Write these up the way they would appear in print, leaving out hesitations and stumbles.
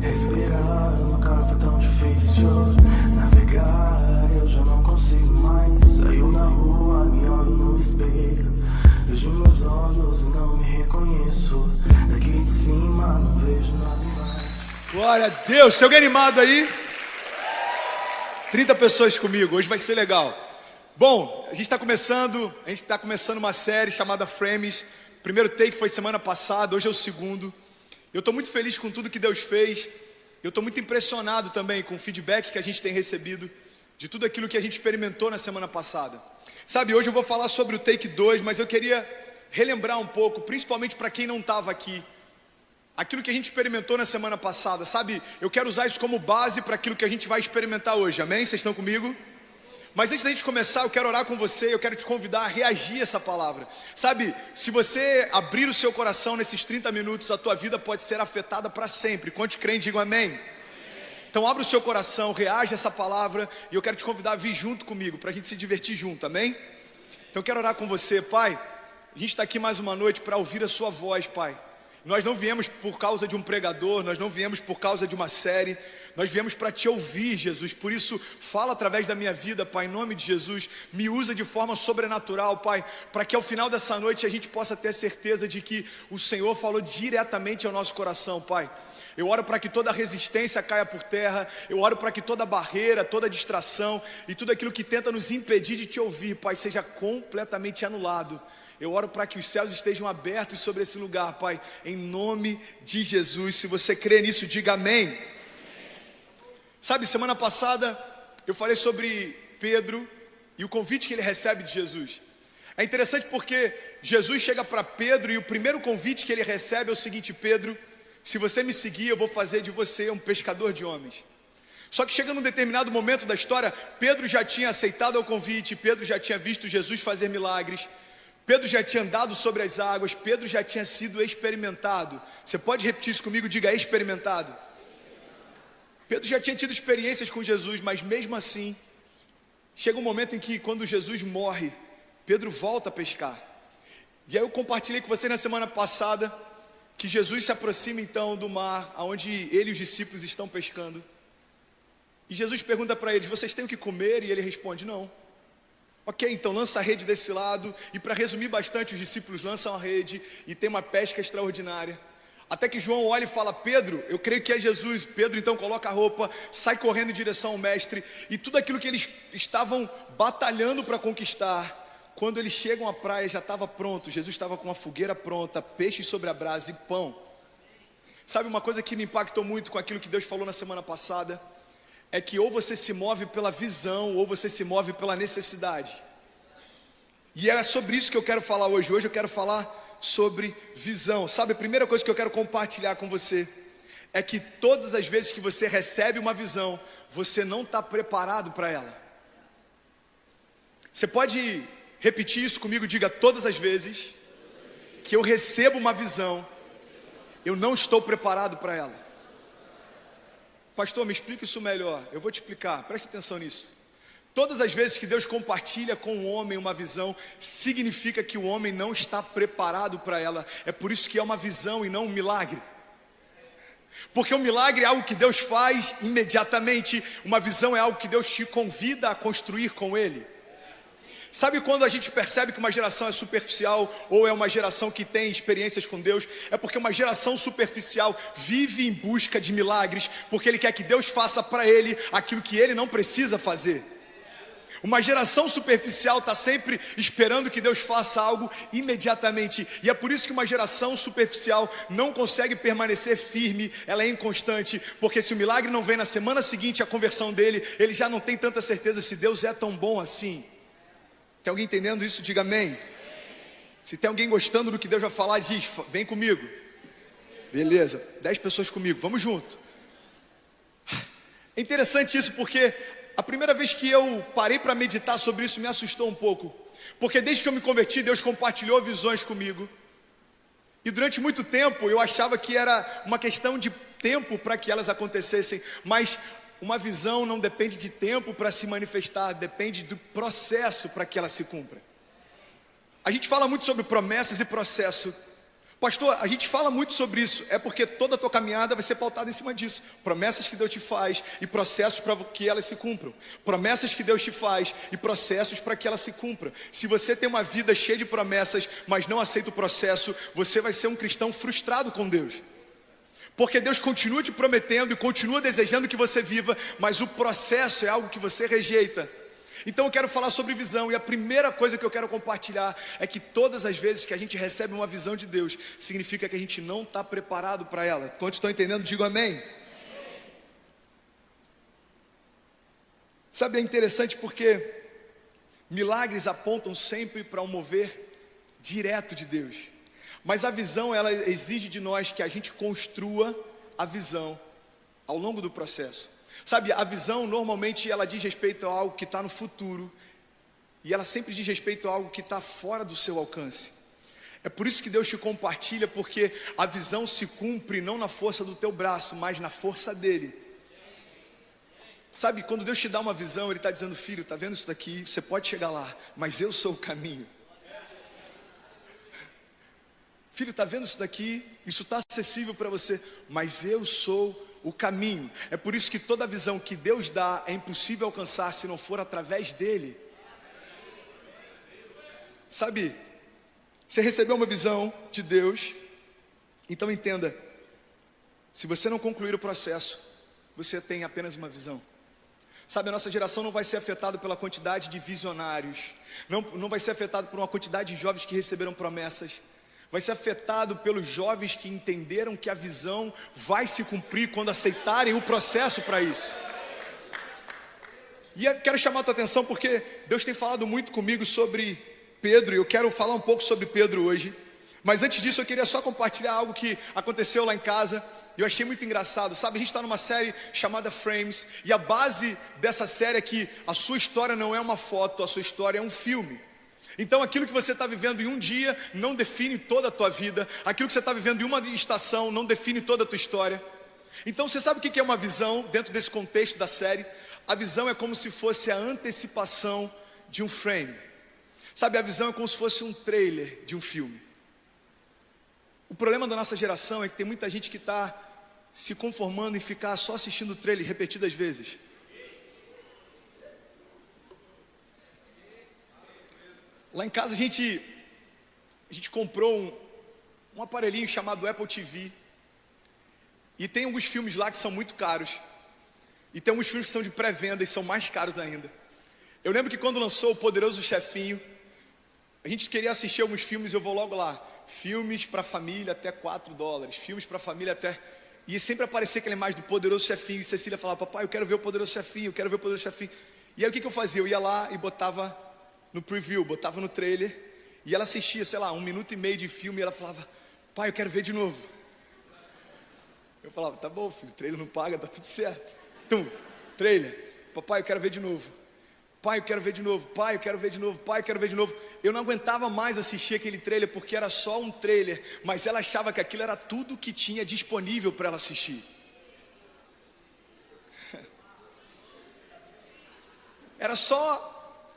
Respirar nunca foi tão difícil. Navegar eu já não consigo mais. Saio na rua, me olho no espelho. Vejo meus olhos e não me reconheço. Daqui de cima não vejo nada mais. Glória a Deus. Tem alguém animado aí? 30 pessoas comigo, hoje vai ser legal. Bom, a gente está começando uma série chamada Frames. O primeiro take foi semana passada, hoje é o segundo. Eu estou muito feliz com tudo que Deus fez. Eu estou muito impressionado também com o feedback que a gente tem recebido de tudo aquilo que a gente experimentou na semana passada. Sabe, hoje eu vou falar sobre o take 2, mas eu queria relembrar um pouco, principalmente para quem não estava aqui, aquilo que a gente experimentou na semana passada. Sabe, eu quero usar isso como base para aquilo que a gente vai experimentar hoje, amém? Vocês estão comigo? Mas antes da gente começar, eu quero orar com você, eu quero te convidar a reagir a essa palavra. Sabe, se você abrir o seu coração nesses 30 minutos, a tua vida pode ser afetada para sempre. Quantos creem, digam amém. Então abra o seu coração, reage a essa palavra, e eu quero te convidar a vir junto comigo, para a gente se divertir junto, amém? Então eu quero orar com você, Pai. A gente está aqui mais uma noite para ouvir a sua voz, Pai. Nós não viemos por causa de um pregador, nós não viemos por causa de uma série, nós viemos para te ouvir, Jesus. Por isso, fala através da minha vida, Pai, em nome de Jesus. Me usa de forma sobrenatural, Pai, para que ao final dessa noite a gente possa ter certeza de que o Senhor falou diretamente ao nosso coração, Pai. Eu oro para que toda resistência caia por terra, eu oro para que toda barreira, toda distração e tudo aquilo que tenta nos impedir de te ouvir, Pai, seja completamente anulado. Eu oro para que os céus estejam abertos sobre esse lugar, Pai, em nome de Jesus. Se você crê nisso, diga amém. Sabe, semana passada eu falei sobre Pedro e o convite que ele recebe de Jesus. É interessante porque Jesus chega para Pedro e o primeiro convite que ele recebe é o seguinte: Pedro, se você me seguir, eu vou fazer de você um pescador de homens. Só que chega num determinado momento da história, Pedro já tinha aceitado o convite, Pedro já tinha visto Jesus fazer milagres, Pedro já tinha andado sobre as águas, Pedro já tinha sido experimentado. Você pode repetir isso comigo? Diga experimentado. Pedro já tinha tido experiências com Jesus, mas mesmo assim, chega um momento em que quando Jesus morre, Pedro volta a pescar. E aí eu compartilhei com você na semana passada que Jesus se aproxima então do mar, onde ele e os discípulos estão pescando. E Jesus pergunta para eles: vocês têm o que comer? E ele responde: não. Ok, então lança a rede desse lado. E para resumir bastante, os discípulos lançam a rede e tem uma pesca extraordinária. Até que João olha e fala: Pedro, eu creio que é Jesus. Pedro então coloca a roupa, sai correndo em direção ao mestre. E tudo aquilo que eles estavam batalhando para conquistar, quando eles chegam à praia já estava pronto. Jesus estava com uma fogueira pronta, peixe sobre a brasa e pão. Sabe, uma coisa que me impactou muito com aquilo que Deus falou na semana passada é que ou você se move pela visão ou você se move pela necessidade. E é sobre isso que eu quero falar hoje. Hoje eu quero falar sobre visão. Sabe, a primeira coisa que eu quero compartilhar com você é que todas as vezes que você recebe uma visão, você não está preparado para ela. Você pode repetir isso comigo? Diga: todas as vezes que eu recebo uma visão, eu não estou preparado para ela. Pastor, me explica isso melhor. Eu vou te explicar, preste atenção nisso. Todas as vezes que Deus compartilha com o homem uma visão, significa que o homem não está preparado para ela. É por isso que é uma visão e não um milagre. Porque o milagre é algo que Deus faz imediatamente. Uma visão é algo que Deus te convida a construir com Ele. Sabe quando a gente percebe que uma geração é superficial ou é uma geração que tem experiências com Deus? É porque uma geração superficial vive em busca de milagres, porque ele quer que Deus faça para ele aquilo que ele não precisa fazer. Uma geração superficial está sempre esperando que Deus faça algo imediatamente. E é por isso que uma geração superficial não consegue permanecer firme, ela é inconstante. Porque se o milagre não vem na semana seguinte, a conversão dele, ele já não tem tanta certeza se Deus é tão bom assim. Tem alguém entendendo isso? Diga amém. Se tem alguém gostando do que Deus vai falar, diz: vem comigo. Beleza, 10 pessoas comigo, vamos junto. É interessante isso porque a primeira vez que eu parei para meditar sobre isso me assustou um pouco. Porque desde que eu me converti, Deus compartilhou visões comigo. E durante muito tempo eu achava que era uma questão de tempo para que elas acontecessem. Mas uma visão não depende de tempo para se manifestar, depende do processo para que ela se cumpra. A gente fala muito sobre promessas e processo. Pastor, a gente fala muito sobre isso, é porque toda a tua caminhada vai ser pautada em cima disso. Promessas que Deus te faz e processos para que elas se cumpram. Promessas que Deus te faz e processos para que elas se cumpram. Se você tem uma vida cheia de promessas, mas não aceita o processo, você vai ser um cristão frustrado com Deus. Porque Deus continua te prometendo e continua desejando que você viva, mas o processo é algo que você rejeita. Então eu quero falar sobre visão, e a primeira coisa que eu quero compartilhar é que todas as vezes que a gente recebe uma visão de Deus, significa que a gente não está preparado para ela. Quantos estão entendendo? Digo amém. Sabe, é interessante porque milagres apontam sempre para um mover direto de Deus. Mas a visão, ela exige de nós que a gente construa a visão ao longo do processo. Sabe, a visão normalmente ela diz respeito a algo que está no futuro, e ela sempre diz respeito a algo que está fora do seu alcance. É por isso que Deus te compartilha, porque a visão se cumpre não na força do teu braço, mas na força dele. Sabe, quando Deus te dá uma visão, Ele está dizendo: filho, está vendo isso daqui? Você pode chegar lá, mas eu sou o caminho. Filho, está vendo isso daqui? Isso está acessível para você, mas eu sou o caminho. É por isso que toda visão que Deus dá é impossível alcançar se não for através dele. Sabe, você recebeu uma visão de Deus, então entenda, se você não concluir o processo, você tem apenas uma visão. Sabe, a nossa geração não vai ser afetada pela quantidade de visionários, não vai ser afetada por uma quantidade de jovens que receberam promessas. Vai ser afetado pelos jovens que entenderam que a visão vai se cumprir quando aceitarem o processo para isso. E eu quero chamar a tua atenção porque Deus tem falado muito comigo sobre Pedro, e eu quero falar um pouco sobre Pedro hoje. Mas antes disso eu queria só compartilhar algo que aconteceu lá em casa, e eu achei muito engraçado. Sabe, a gente está numa série chamada Frames, e a base dessa série é que a sua história não é uma foto, a sua história é um filme. Então aquilo que você está vivendo em um dia não define toda a tua vida. Aquilo que você está vivendo em uma estação não define toda a tua história. Então você sabe o que é uma visão dentro desse contexto da série? A visão é como se fosse a antecipação de um frame. Sabe, a visão é como se fosse um trailer de um filme. O problema da nossa geração é que tem muita gente que está se conformando em ficar só assistindo o trailer repetidas vezes. Lá em casa a gente comprou um aparelhinho chamado Apple TV. E tem alguns filmes lá que são muito caros. E tem alguns filmes que são de pré-venda e são mais caros ainda. Eu lembro que quando lançou o Poderoso Chefinho, a gente queria assistir alguns filmes e eu vou logo lá. Filmes para família até $4. Filmes para família até... E sempre aparecia aquela imagem do Poderoso Chefinho. E Cecília falava: papai, eu quero ver o Poderoso Chefinho, eu quero ver o Poderoso Chefinho. E aí o que eu fazia? Eu ia lá e botava no preview, botava no trailer, e ela assistia, sei lá, 1 minuto e meio de filme, e ela falava: pai, eu quero ver de novo. Eu falava: tá bom, filho, trailer não paga, tá tudo certo. Trailer, papai, eu quero ver de novo. Pai, eu quero ver de novo. Pai, eu quero ver de novo. Pai, eu quero ver de novo. Eu não aguentava mais assistir aquele trailer, porque era só um trailer, mas ela achava que aquilo era tudo que tinha disponível para ela assistir. Era só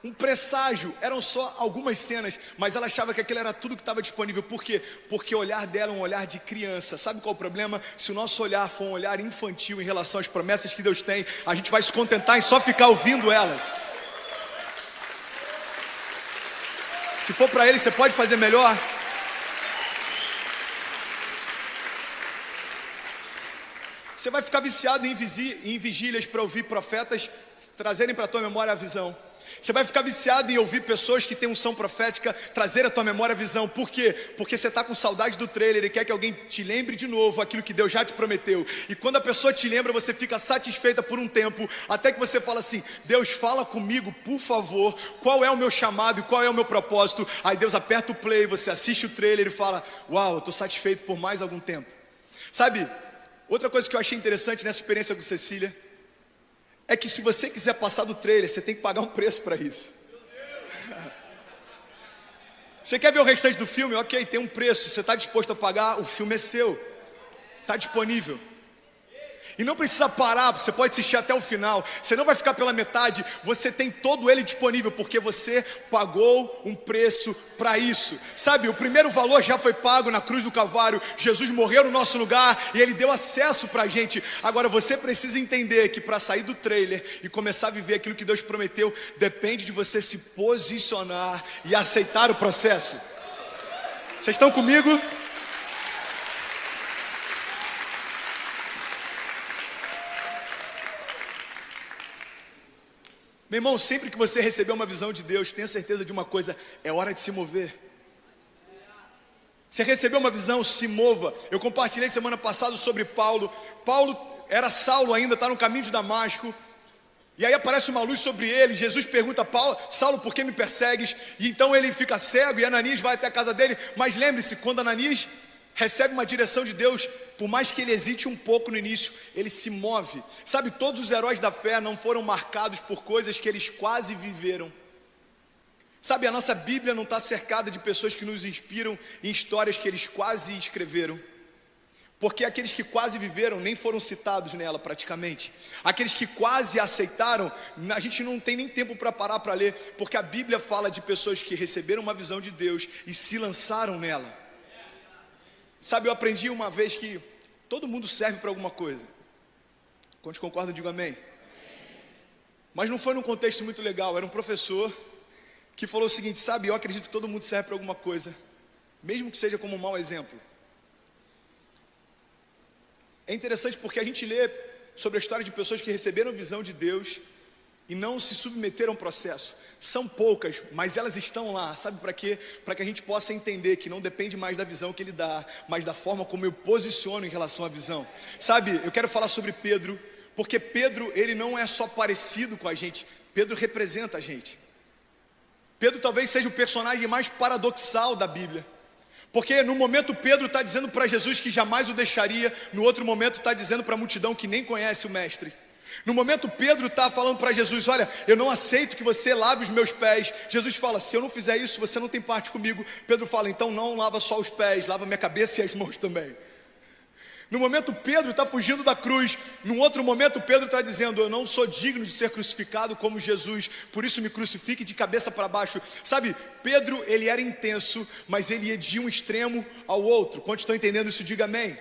um presságio, eram só algumas cenas, mas ela achava que aquilo era tudo que estava disponível. Por quê? Porque o olhar dela é um olhar de criança. Sabe qual é o problema? Se o nosso olhar for um olhar infantil em relação às promessas que Deus tem, a gente vai se contentar em só ficar ouvindo elas. Se for para Ele, você pode fazer melhor. Você vai ficar viciado em vigílias para ouvir profetas trazerem para a tua memória a visão. Você vai ficar viciado em ouvir pessoas que têm unção profética trazer à tua memória a visão. Por quê? Porque você está com saudade do trailer e quer que alguém te lembre de novo aquilo que Deus já te prometeu. E quando a pessoa te lembra, você fica satisfeita por um tempo, até que você fala assim: Deus, fala comigo, por favor, qual é o meu chamado e qual é o meu propósito? Aí Deus aperta o play, você assiste o trailer e fala: uau, eu estou satisfeito por mais algum tempo. Sabe, outra coisa que eu achei interessante nessa experiência com Cecília é que se você quiser passar do trailer, você tem que pagar um preço para isso. Você quer ver o restante do filme? Ok, tem um preço. Você está disposto a pagar? O filme é seu. Está disponível. E não precisa parar, você pode assistir até o final. Você não vai ficar pela metade, você tem todo ele disponível, porque você pagou um preço para isso. Sabe, o primeiro valor já foi pago na cruz do Calvário. Jesus morreu no nosso lugar e ele deu acesso para a gente. Agora você precisa entender que para sair do trailer e começar a viver aquilo que Deus prometeu, depende de você se posicionar e aceitar o processo. Vocês estão comigo? Meu irmão, sempre que você receber uma visão de Deus, tenha certeza de uma coisa: é hora de se mover. Você recebeu uma visão, se mova. Eu compartilhei semana passada sobre Paulo. Paulo era Saulo ainda, está no caminho de Damasco. E aí aparece uma luz sobre ele. Jesus pergunta a Paulo: Saulo, por que me persegues? E então ele fica cego e Ananias vai até a casa dele. Mas lembre-se, quando Ananias recebe uma direção de Deus, por mais que ele hesite um pouco no início, ele se move. Sabe, todos os heróis da fé não foram marcados por coisas que eles quase viveram. Sabe, a nossa Bíblia não está cercada de pessoas que nos inspiram em histórias que eles quase escreveram. Porque aqueles que quase viveram nem foram citados nela praticamente. Aqueles que quase aceitaram, a gente não tem nem tempo para parar para ler, porque a Bíblia fala de pessoas que receberam uma visão de Deus e se lançaram nela. Sabe, eu aprendi uma vez que todo mundo serve para alguma coisa. Quantos concordam, digo amém. Mas não foi num contexto muito legal. Era um professor que falou o seguinte: sabe, eu acredito que todo mundo serve para alguma coisa, mesmo que seja como um mau exemplo. É interessante porque a gente lê sobre a história de pessoas que receberam visão de Deus e não se submeteram ao processo. São poucas, mas elas estão lá. Sabe para quê? Para que a gente possa entender que não depende mais da visão que ele dá, mas da forma como eu posiciono em relação à visão. Sabe, eu quero falar sobre Pedro, porque Pedro, ele não é só parecido com a gente, Pedro representa a gente. Pedro talvez seja o personagem mais paradoxal da Bíblia. Porque no momento Pedro está dizendo para Jesus que jamais o deixaria, no outro momento está dizendo para a multidão que nem conhece o mestre. No momento Pedro está falando para Jesus: olha, eu não aceito que você lave os meus pés. Jesus fala: se eu não fizer isso, você não tem parte comigo. Pedro fala: então não lava só os pés, lava minha cabeça e as mãos também. No momento Pedro está fugindo da cruz. No outro momento Pedro está dizendo: eu não sou digno de ser crucificado como Jesus, por isso me crucifique de cabeça para baixo. Sabe, Pedro, ele era intenso, mas ele ia de um extremo ao outro. Quantos estão entendendo isso? Diga amém.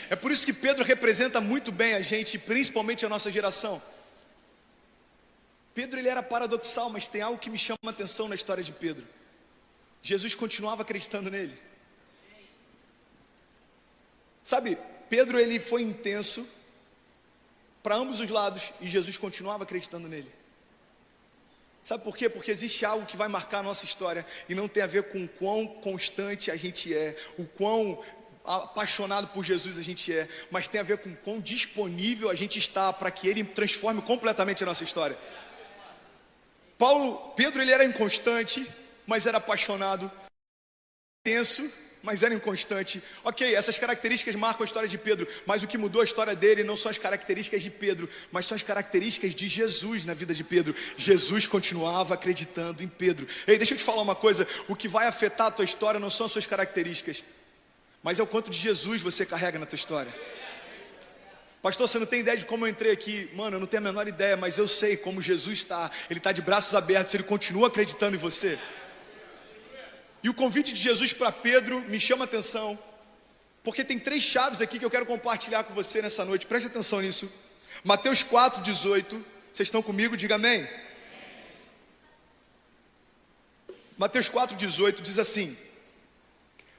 É por isso que Pedro representa muito bem a gente, principalmente a nossa geração. Pedro, ele era paradoxal, mas tem algo que me chama a atenção na história de Pedro. Jesus continuava acreditando nele. Sabe, Pedro, ele foi intenso para ambos os lados e Jesus continuava acreditando nele. Sabe por quê? Porque existe algo que vai marcar a nossa história e não tem a ver com o quão constante a gente é, o quão apaixonado por Jesus a gente é, mas tem a ver com quão disponível a gente está para que Ele transforme completamente a nossa história. Pedro, ele era inconstante, mas era apaixonado, intenso, mas era inconstante. Ok, essas características marcam a história de Pedro, mas o que mudou a história dele não são as características de Pedro, mas são as características de Jesus na vida de Pedro. Jesus continuava acreditando em Pedro. Ei, deixa eu te falar uma coisa: o que vai afetar a tua história não são as suas características, mas é o quanto de Jesus você carrega na tua história. Pastor, você não tem ideia de como eu entrei aqui. Mano, eu não tenho a menor ideia, mas eu sei como Jesus está. Ele está de braços abertos, Ele continua acreditando em você. E o convite de Jesus para Pedro me chama a atenção, porque tem 3 chaves aqui que eu quero compartilhar com você nessa noite. Preste atenção nisso. Mateus 4:18. Vocês estão comigo? Diga amém. Mateus 4:18 diz assim: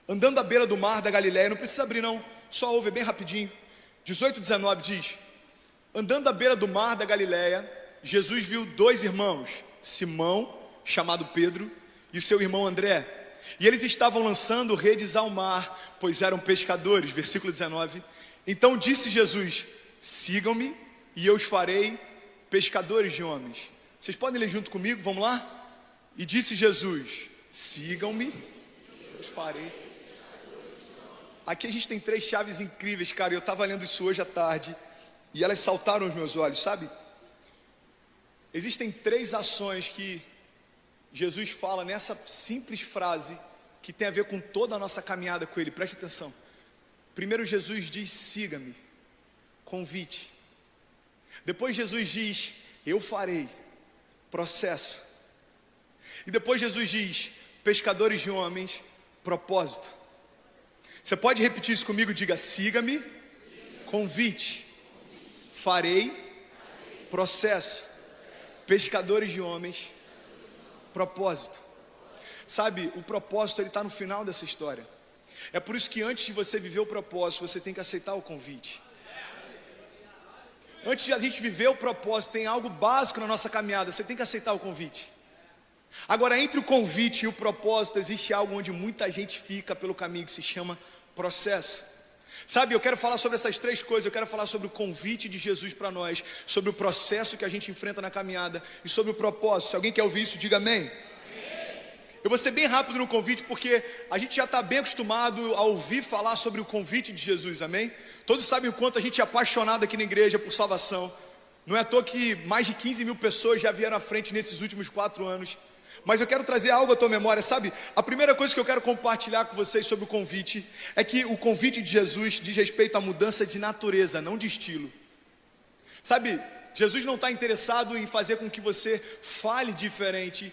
andando à beira do mar da Galileia, não precisa abrir não, só ouve bem rapidinho. 18:19 diz: andando à beira do mar da Galileia, Jesus viu 2 irmãos, Simão, chamado Pedro, e seu irmão André. E eles estavam lançando redes ao mar, pois eram pescadores. Versículo 19. Então disse Jesus: sigam-me e eu os farei pescadores de homens. Vocês podem ler junto comigo? Vamos lá? E disse Jesus: sigam-me e eu os farei. Aqui a gente tem 3 chaves incríveis, cara. Eu estava lendo isso hoje à tarde e elas saltaram aos meus olhos, sabe? Existem 3 ações que Jesus fala nessa simples frase que tem a ver com toda a nossa caminhada com Ele. Preste atenção. Primeiro, Jesus diz: siga-me. Convite. Depois Jesus diz, eu farei, processo. E depois Jesus diz, pescadores de homens, propósito. Você pode repetir isso comigo? Diga, siga-me, convite, farei, processo, pescadores de homens, propósito. Sabe, o propósito ele está no final dessa história. É por isso que antes de você viver o propósito, você tem que aceitar o convite. Antes de a gente viver o propósito, tem algo básico na nossa caminhada, você tem que aceitar o convite. Agora, entre o convite e o propósito, existe algo onde muita gente fica pelo caminho, que se chama processo. Sabe, eu quero falar sobre essas três coisas. Eu quero falar sobre o convite de Jesus para nós, sobre o processo que a gente enfrenta na caminhada e sobre o propósito. Se alguém quer ouvir isso, diga amém. Eu vou ser bem rápido no convite, porque a gente já está bem acostumado a ouvir falar sobre o convite de Jesus, amém? Todos sabem o quanto a gente é apaixonado aqui na igreja por salvação. Não é à toa que mais de 15 mil pessoas já vieram à frente nesses últimos 4 anos. Mas eu quero trazer algo à tua memória, sabe? A primeira coisa que eu quero compartilhar com vocês sobre o convite é que o convite de Jesus diz respeito à mudança de natureza, não de estilo. Sabe, Jesus não está interessado em fazer com que você fale diferente.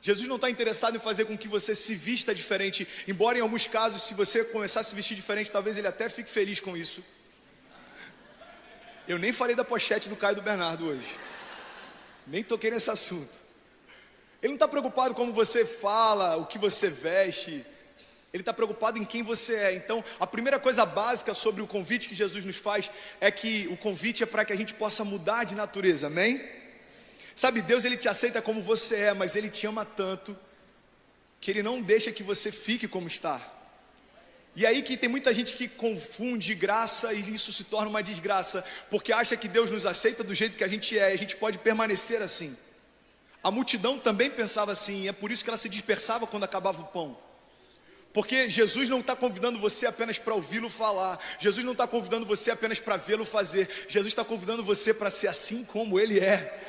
Jesus não está interessado em fazer com que você se vista diferente. Embora em alguns casos, se você começar a se vestir diferente, talvez ele até fique feliz com isso. Eu nem falei da pochete do Caio e do Bernardo hoje. Nem toquei nesse assunto. Ele não está preocupado como você fala, o que você veste. Ele está preocupado em quem você é. Então, a primeira coisa básica sobre o convite que Jesus nos faz é que o convite é para que a gente possa mudar de natureza, amém? Sabe, Deus ele te aceita como você é, mas Ele te ama tanto que Ele não deixa que você fique como está. E aí que tem muita gente que confunde graça e isso se torna uma desgraça, porque acha que Deus nos aceita do jeito que a gente é e a gente pode permanecer assim. A multidão também pensava assim, e é por isso que ela se dispersava quando acabava o pão. Porque Jesus não está convidando você apenas para ouvi-lo falar. Jesus não está convidando você apenas para vê-lo fazer. Jesus está convidando você para ser assim como Ele é.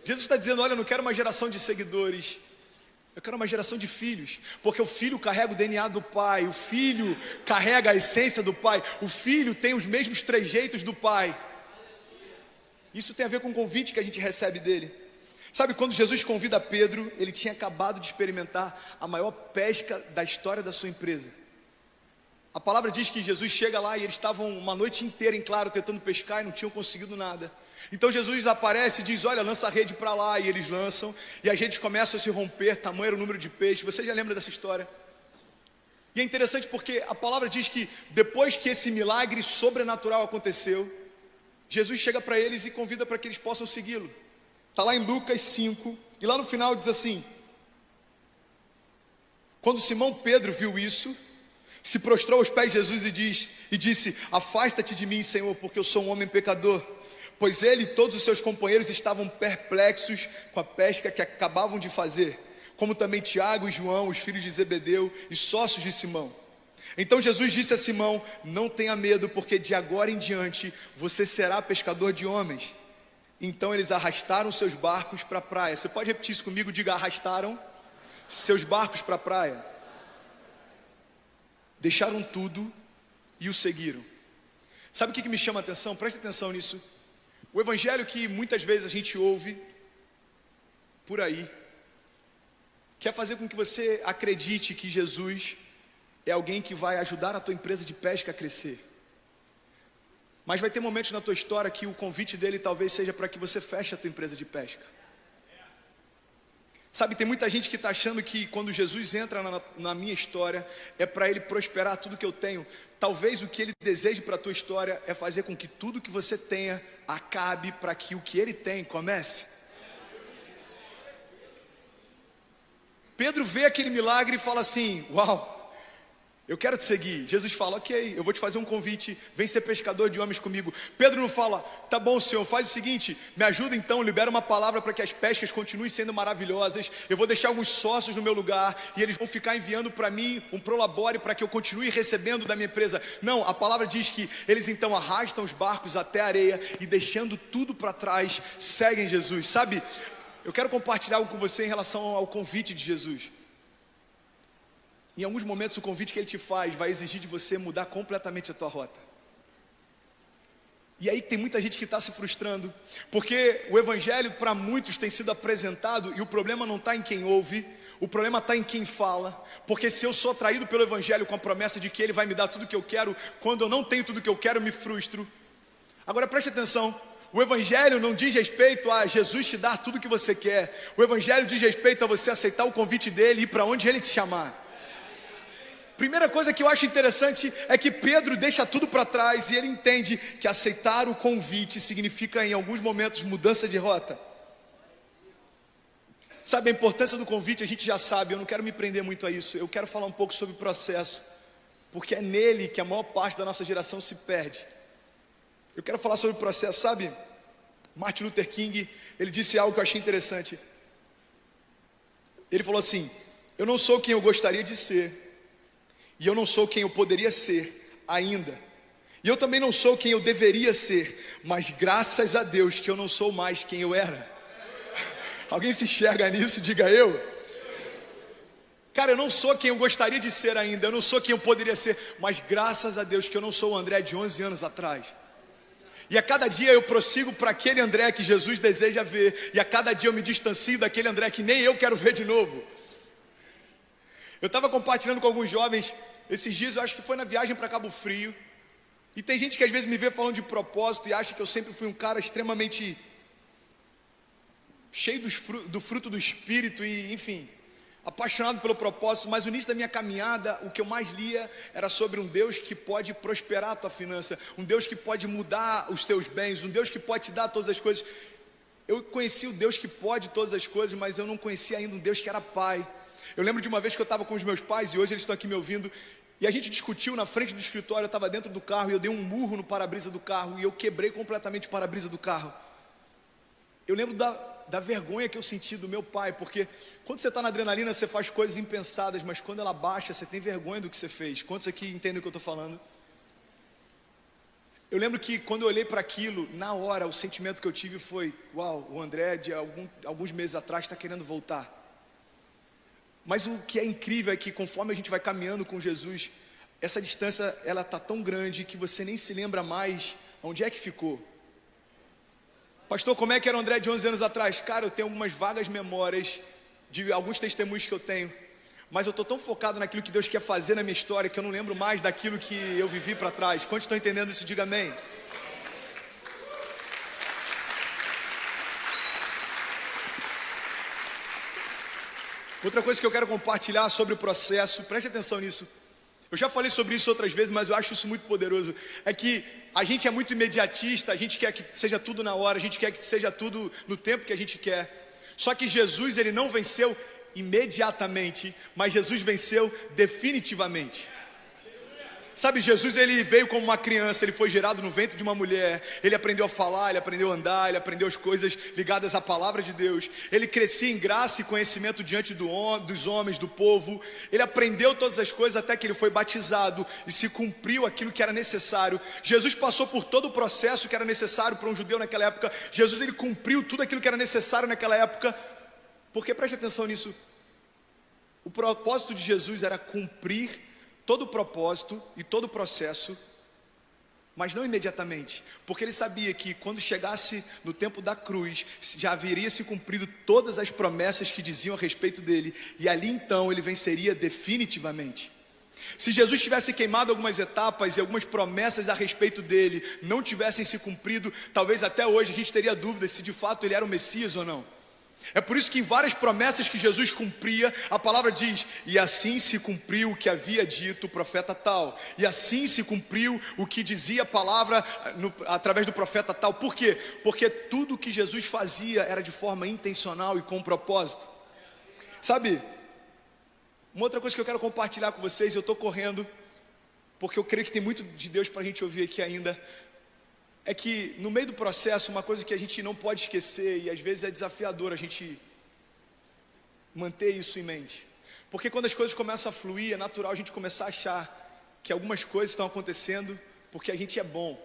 Jesus está dizendo, olha, eu não quero uma geração de seguidores, eu quero uma geração de filhos. Porque o filho carrega o DNA do pai, o filho carrega a essência do pai, o filho tem os mesmos trejeitos do pai. Isso tem a ver com o convite que a gente recebe dele. Sabe, quando Jesus convida Pedro, ele tinha acabado de experimentar a maior pesca da história da sua empresa. A palavra diz que Jesus chega lá e eles estavam uma noite inteira em claro tentando pescar e não tinham conseguido nada. Então Jesus aparece e diz, olha, lança a rede para lá, e eles lançam, e as redes começam a se romper, tamanho era o número de peixes. Você já lembra dessa história? E é interessante porque a palavra diz que depois que esse milagre sobrenatural aconteceu, Jesus chega para eles e convida para que eles possam segui-lo. Está lá em Lucas 5, e lá no final diz assim, quando Simão Pedro viu isso, se prostrou aos pés de Jesus e disse, afasta-te de mim, Senhor, porque eu sou um homem pecador. Pois ele e todos os seus companheiros estavam perplexos com a pesca que acabavam de fazer, como também Tiago e João, os filhos de Zebedeu e sócios de Simão. Então Jesus disse a Simão, não tenha medo, porque de agora em diante você será pescador de homens. Então eles arrastaram seus barcos para a praia. Você pode repetir isso comigo? Diga, arrastaram seus barcos para a praia. Deixaram tudo e o seguiram. Sabe o que me chama a atenção? Preste atenção nisso. O evangelho que muitas vezes a gente ouve por aí quer fazer com que você acredite que Jesus é alguém que vai ajudar a tua empresa de pesca a crescer. Mas vai ter momentos na tua história que o convite dele talvez seja para que você feche a tua empresa de pesca. Sabe, tem muita gente que está achando que quando Jesus entra na minha história é para ele prosperar tudo que eu tenho. Talvez o que ele deseje para a tua história é fazer com que tudo que você tenha acabe para que o que ele tem comece. Pedro vê aquele milagre e fala assim, uau, eu quero te seguir. Jesus fala, ok, eu vou te fazer um convite, vem ser pescador de homens comigo. Pedro não fala, tá bom, Senhor, faz o seguinte, me ajuda então, libera uma palavra para que as pescas continuem sendo maravilhosas, eu vou deixar alguns sócios no meu lugar, e eles vão ficar enviando para mim um prolabore para que eu continue recebendo da minha empresa. Não, a palavra diz que eles então arrastam os barcos até a areia, e deixando tudo para trás, seguem Jesus. Sabe, eu quero compartilhar algo com você em relação ao convite de Jesus. Em alguns momentos o convite que ele te faz vai exigir de você mudar completamente a tua rota. E aí tem muita gente que está se frustrando, porque o evangelho para muitos tem sido apresentado, e o problema não está em quem ouve, o problema está em quem fala. Porque se eu sou atraído pelo evangelho com a promessa de que ele vai me dar tudo o que eu quero, quando eu não tenho tudo o que eu quero, eu me frustro. Agora preste atenção, o evangelho não diz respeito a Jesus te dar tudo o que você quer. O evangelho diz respeito a você aceitar o convite dele e ir para onde ele te chamar. Primeira coisa que eu acho interessante é que Pedro deixa tudo para trás e ele entende que aceitar o convite significa, em alguns momentos, mudança de rota. Sabe, a importância do convite a gente já sabe, eu não quero me prender muito a isso. Eu quero falar um pouco sobre o processo, porque é nele que a maior parte da nossa geração se perde. Eu quero falar sobre o processo, sabe? Martin Luther King, ele disse algo que eu achei interessante. Ele falou assim: eu não sou quem eu gostaria de ser, e eu não sou quem eu poderia ser ainda, e eu também não sou quem eu deveria ser, mas graças a Deus que eu não sou mais quem eu era. Alguém se enxerga nisso? Diga eu. Cara, eu não sou quem eu gostaria de ser ainda, eu não sou quem eu poderia ser, mas graças a Deus que eu não sou o André de 11 anos atrás. E a cada dia eu prossigo para aquele André que Jesus deseja ver, e a cada dia eu me distancio daquele André que nem eu quero ver de novo. Eu estava compartilhando com alguns jovens esses dias, eu acho que foi na viagem para Cabo Frio, e tem gente que às vezes me vê falando de propósito e acha que eu sempre fui um cara extremamente cheio do fruto do Espírito e, enfim, apaixonado pelo propósito. Mas no início da minha caminhada, o que eu mais lia era sobre um Deus que pode prosperar a tua finança, um Deus que pode mudar os teus bens, um Deus que pode te dar todas as coisas. Eu conheci o Deus que pode todas as coisas, mas eu não conhecia ainda um Deus que era Pai. Eu lembro de uma vez que eu estava com os meus pais, e hoje eles estão aqui me ouvindo, e a gente discutiu na frente do escritório. Eu estava dentro do carro e eu dei um murro no para-brisa do carro, e eu quebrei completamente o para-brisa do carro. Eu lembro da vergonha que eu senti do meu pai, porque quando você está na adrenalina, você faz coisas impensadas, mas quando ela baixa, você tem vergonha do que você fez. Quantos aqui entendem o que eu estou falando? Eu lembro que quando eu olhei para aquilo, na hora, o sentimento que eu tive foi: uau, o André de alguns meses atrás está querendo voltar. Mas o que é incrível é que conforme a gente vai caminhando com Jesus, essa distância ela está tão grande que você nem se lembra mais onde é que ficou. Pastor, como é que era o André de 11 anos atrás? Cara, eu tenho algumas vagas memórias de alguns testemunhos que eu tenho, mas eu estou tão focado naquilo que Deus quer fazer na minha história, que eu não lembro mais daquilo que eu vivi para trás. Quantos estão entendendo isso? Diga amém. Outra coisa que eu quero compartilhar sobre o processo, preste atenção nisso. Eu já falei sobre isso outras vezes, mas eu acho isso muito poderoso. É que a gente é muito imediatista, a gente quer que seja tudo na hora, a gente quer que seja tudo no tempo que a gente quer. Só que Jesus, ele não venceu imediatamente, mas Jesus venceu definitivamente. Sabe, Jesus, ele veio como uma criança, ele foi gerado no ventre de uma mulher, ele aprendeu a falar, ele aprendeu a andar, ele aprendeu as coisas ligadas à palavra de Deus, ele crescia em graça e conhecimento diante dos homens, do povo, ele aprendeu todas as coisas até que ele foi batizado e se cumpriu aquilo que era necessário. Jesus passou por todo o processo que era necessário para um judeu naquela época. Jesus, ele cumpriu tudo aquilo que era necessário naquela época, porque preste atenção nisso, o propósito de Jesus era cumprir todo o propósito e todo o processo, mas não imediatamente, porque ele sabia que quando chegasse no tempo da cruz, já haveria se cumprido todas as promessas que diziam a respeito dele, e ali então ele venceria definitivamente. Se Jesus tivesse queimado algumas etapas e algumas promessas a respeito dele não tivessem se cumprido, talvez até hoje a gente teria dúvidas se de fato ele era o Messias ou não. É por isso que em várias promessas que Jesus cumpria, a palavra diz: e assim se cumpriu o que havia dito o profeta tal, e assim se cumpriu o que dizia a palavra através do profeta tal. Por quê? Porque tudo que Jesus fazia era de forma intencional e com propósito. Sabe, uma outra coisa que eu quero compartilhar com vocês, eu estou correndo, porque eu creio que tem muito de Deus para a gente ouvir aqui ainda, é que no meio do processo, uma coisa que a gente não pode esquecer, e às vezes é desafiador a gente manter isso em mente, porque quando as coisas começam a fluir, é natural a gente começar a achar que algumas coisas estão acontecendo porque a gente é bom,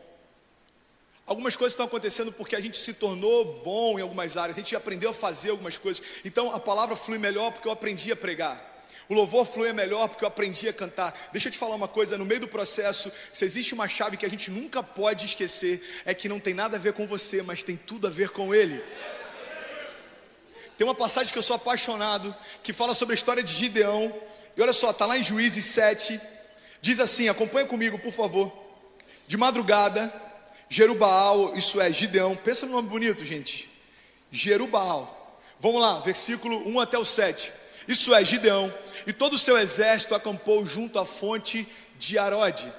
algumas coisas estão acontecendo porque a gente se tornou bom em algumas áreas, a gente aprendeu a fazer algumas coisas, então a palavra flui melhor porque eu aprendi a pregar. O louvor flui melhor porque eu aprendi a cantar. Deixa eu te falar uma coisa, no meio do processo, se existe uma chave que a gente nunca pode esquecer, é que não tem nada a ver com você, mas tem tudo a ver com Ele. Tem uma passagem que eu sou apaixonado, que fala sobre a história de Gideão. E olha só, está lá em Juízes 7. Diz assim, acompanha comigo, por favor. De madrugada, Jerubaal, isso é, Gideão. Pensa no nome bonito, gente. Jerubaal. Vamos lá, versículo 1 até o 7. Isso é, Gideão e todo o seu exército acampou junto à fonte de Arode.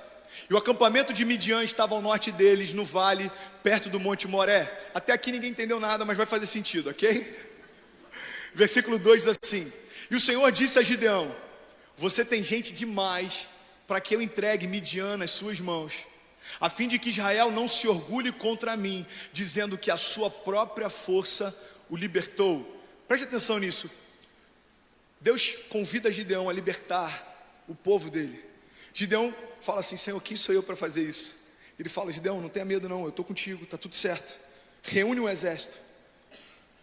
E o acampamento de Midian estava ao norte deles, no vale, perto do monte Moré. Até aqui ninguém entendeu nada, mas vai fazer sentido, ok? Versículo 2 diz assim: e o Senhor disse a Gideão: você tem gente demais para que eu entregue Midian nas suas mãos, a fim de que Israel não se orgulhe contra mim, dizendo que a sua própria força o libertou. Preste atenção nisso. Deus convida Gideão a libertar o povo dele. Gideão fala assim: Senhor, quem sou eu para fazer isso? Ele fala: Gideão, não tenha medo não, eu estou contigo, está tudo certo. Reúne um exército.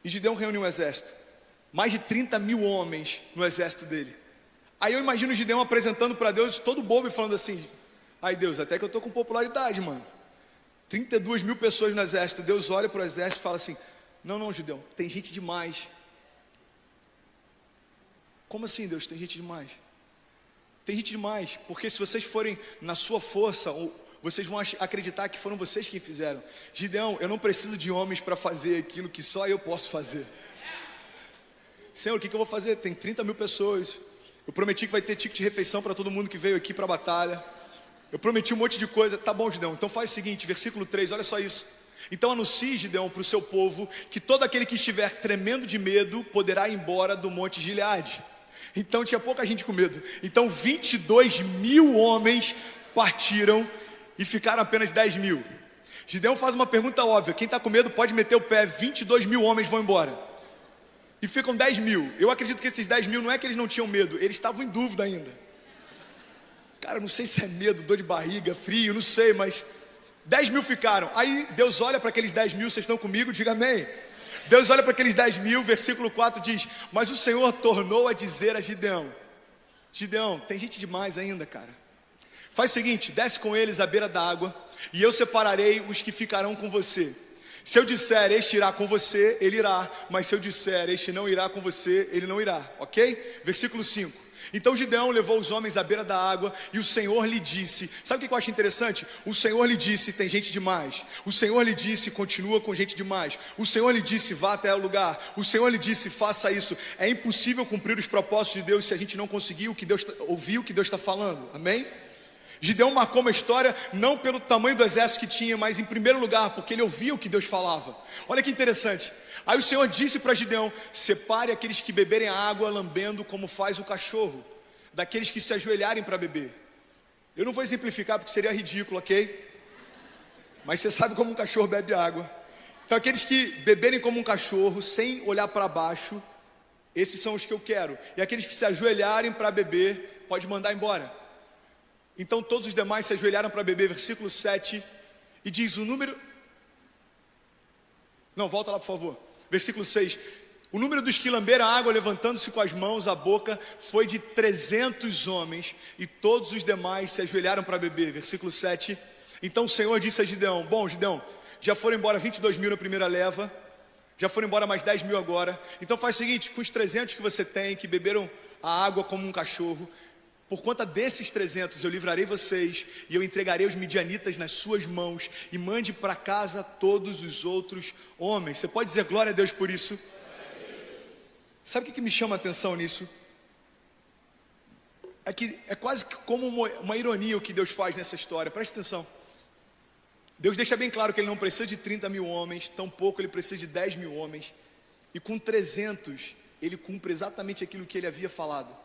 E Gideão reúne um exército, mais de 30 mil homens no exército dele. Aí eu imagino Gideão apresentando para Deus, todo bobo, e falando assim: ai Deus, até que eu estou com popularidade, mano. 32 mil pessoas no exército. Deus olha para o exército e fala assim: não, Gideão, tem gente demais. Como assim, Deus, tem gente demais? Tem gente demais, porque se vocês forem na sua força, vocês vão acreditar que foram vocês quem fizeram. Gideão, eu não preciso de homens para fazer aquilo que só eu posso fazer. Senhor, o que eu vou fazer? Tem 30 mil pessoas. Eu prometi que vai ter ticket de refeição para todo mundo que veio aqui para a batalha. Eu prometi um monte de coisa. Tá bom, Gideão, então faz o seguinte, versículo 3, olha só isso. Então anuncie, Gideão, para o seu povo, que todo aquele que estiver tremendo de medo poderá ir embora do monte Gileade. Então tinha pouca gente com medo. Então 22 mil homens partiram e ficaram apenas 10 mil. Gideão faz uma pergunta óbvia: quem está com medo pode meter o pé. 22 mil homens vão embora e ficam 10 mil. Eu acredito que esses 10 mil não é que eles não tinham medo, eles estavam em dúvida ainda. Cara, não sei se é medo, dor de barriga, frio, não sei, mas 10 mil ficaram. Aí Deus olha para aqueles 10 mil, vocês estão comigo? Diga amém. Deus olha para aqueles 10 mil, versículo 4 diz: mas o Senhor tornou a dizer a Gideão: Gideão, tem gente demais ainda, cara. Faz o seguinte, desce com eles à beira da água, e eu separarei os que ficarão com você. Se eu disser, este irá com você, ele irá. Mas se eu disser, este não irá com você, ele não irá, ok? Versículo 5. Então Gideão levou os homens à beira da água, e o Senhor lhe disse, sabe o que eu acho interessante? O Senhor lhe disse, tem gente demais. O Senhor lhe disse, continua com gente demais. O Senhor lhe disse, vá até o lugar. O Senhor lhe disse, faça isso. É impossível cumprir os propósitos de Deus se a gente não conseguir ouvir o que Deus está falando, amém? Gideão marcou uma história não pelo tamanho do exército que tinha, mas em primeiro lugar porque ele ouvia o que Deus falava. Olha que interessante. Aí o Senhor disse para Gideão: separe aqueles que beberem a água lambendo como faz o cachorro, daqueles que se ajoelharem para beber. Eu não vou exemplificar porque seria ridículo, ok? Mas você sabe como um cachorro bebe água. Então aqueles que beberem como um cachorro, sem olhar para baixo, esses são os que eu quero. E aqueles que se ajoelharem para beber, pode mandar embora. Então todos os demais se ajoelharam para beber, versículo 7, e diz o número... Não, volta lá por favor. Versículo 6, o número dos que lamberam a água levantando-se com as mãos à boca foi de 300 homens, e todos os demais se ajoelharam para beber. Versículo 7, então o Senhor disse a Gideão: bom, Gideão, já foram embora 22 mil na primeira leva, já foram embora mais 10 mil agora, então faz o seguinte, com os 300 que você tem, que beberam a água como um cachorro, por conta desses 300 eu livrarei vocês, e eu entregarei os midianitas nas suas mãos, e mande para casa todos os outros homens. Você pode dizer glória a Deus por isso? Sabe o que me chama a atenção nisso? É que é quase como uma ironia o que Deus faz nessa história. Presta atenção. Deus deixa bem claro que Ele não precisa de 30 mil homens, tampouco Ele precisa de 10 mil homens, e com 300 Ele cumpre exatamente aquilo que Ele havia falado.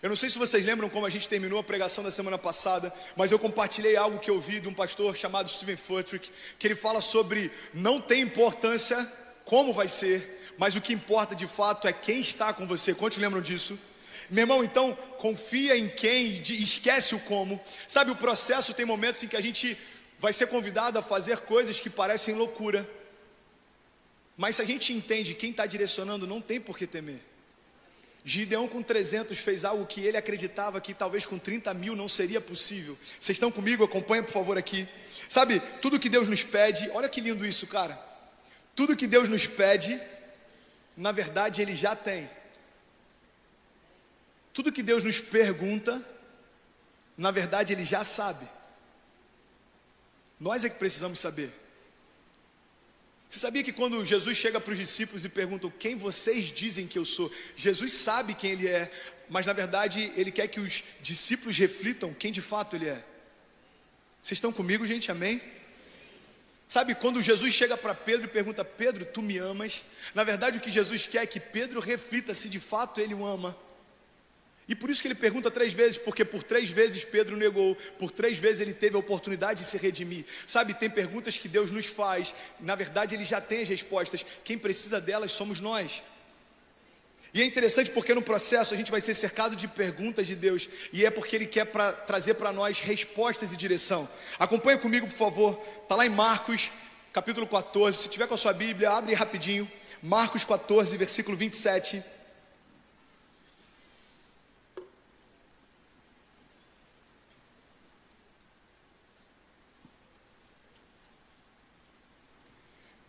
Eu não sei se vocês lembram como a gente terminou a pregação da semana passada, mas eu compartilhei algo que eu ouvi de um pastor chamado Steven Furtick, que ele fala sobre não tem importância como vai ser, mas o que importa de fato é quem está com você. Quantos lembram disso? Meu irmão, então confia em quem e esquece o como. Sabe, o processo tem momentos em que a gente vai ser convidado a fazer coisas que parecem loucura, mas se a gente entende quem está direcionando, não tem por que temer. Gideão com 300 fez algo que ele acreditava que talvez com 30 mil não seria possível. Vocês estão comigo? Acompanha por favor aqui. Sabe, tudo que Deus nos pede, olha que lindo isso, cara. Tudo que Deus nos pede, na verdade Ele já tem. Tudo que Deus nos pergunta, na verdade Ele já sabe. Nós é que precisamos saber. Você sabia que quando Jesus chega para os discípulos e perguntam quem vocês dizem que eu sou, Jesus sabe quem Ele é, mas na verdade Ele quer que os discípulos reflitam quem de fato Ele é. Vocês estão comigo, gente? Amém? Sabe, quando Jesus chega para Pedro e pergunta: Pedro, tu me amas? Na verdade o que Jesus quer é que Pedro reflita se de fato ele o ama. E por isso que ele pergunta 3 vezes, porque por 3 vezes Pedro negou, por 3 vezes ele teve a oportunidade de se redimir. Sabe, tem perguntas que Deus nos faz, na verdade Ele já tem as respostas, quem precisa delas somos nós. E é interessante porque no processo a gente vai ser cercado de perguntas de Deus, e é porque Ele quer trazer para nós respostas e direção. Acompanha comigo por favor, está lá em Marcos, capítulo 14, se tiver com a sua Bíblia, abre rapidinho, Marcos 14, versículo 27.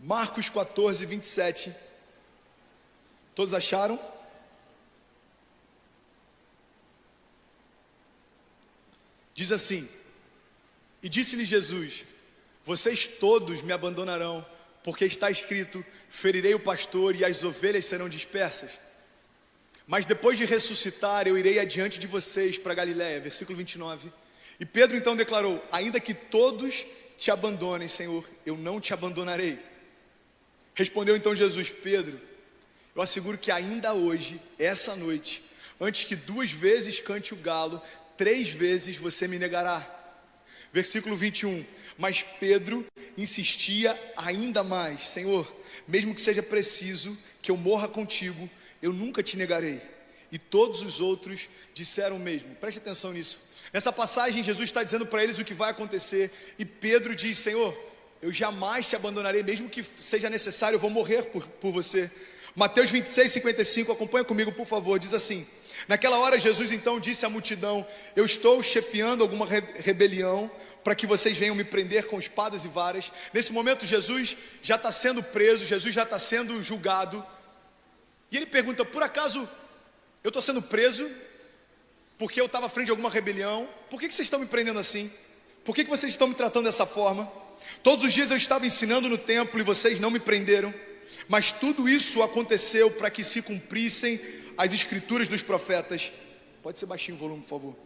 Marcos 14, 27. Todos acharam? Diz assim: e disse-lhe Jesus: vocês todos me abandonarão, porque está escrito: ferirei o pastor e as ovelhas serão dispersas. Mas depois de ressuscitar, eu irei adiante de vocês para Galiléia. Versículo 29. E Pedro então declarou: ainda que todos te abandonem, Senhor, eu não te abandonarei. Respondeu então Jesus: Pedro, eu asseguro que ainda hoje, essa noite, antes que 2 vezes cante o galo, 3 vezes você me negará. Versículo 21. Mas Pedro insistia ainda mais: Senhor, mesmo que seja preciso que eu morra contigo, eu nunca te negarei. E todos os outros disseram o mesmo. Preste atenção nisso. Nessa passagem Jesus está dizendo para eles o que vai acontecer, e Pedro diz: Senhor, eu jamais te abandonarei, mesmo que seja necessário, eu vou morrer por você. Mateus 26, 55, acompanha comigo por favor, diz assim: naquela hora Jesus então disse à multidão: eu estou chefiando alguma rebelião para que vocês venham me prender com espadas e varas. Nesse momento Jesus já está sendo preso, Jesus já está sendo julgado, e ele pergunta: por acaso eu estou sendo preso porque eu estava à frente de alguma rebelião? Por que vocês estão me prendendo assim? Por que vocês estão me tratando dessa forma? Todos os dias eu estava ensinando no templo e vocês não me prenderam, mas tudo isso aconteceu para que se cumprissem as escrituras dos profetas. Pode ser baixinho o volume, por favor.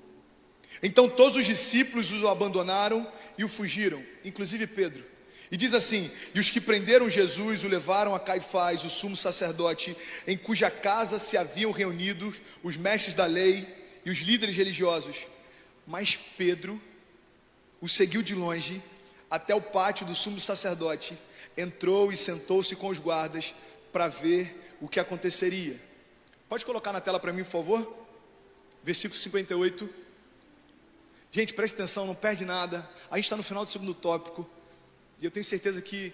Então todos os discípulos o abandonaram e o fugiram, inclusive Pedro. E diz assim: e os que prenderam Jesus o levaram a Caifás, o sumo sacerdote, em cuja casa se haviam reunido os mestres da lei e os líderes religiosos. Mas Pedro o seguiu de longe até o pátio do sumo sacerdote, entrou e sentou-se com os guardas para ver o que aconteceria. Pode colocar na tela para mim, por favor? Versículo 58. Gente, preste atenção, não perde nada. A gente está no final do segundo tópico, e eu tenho certeza que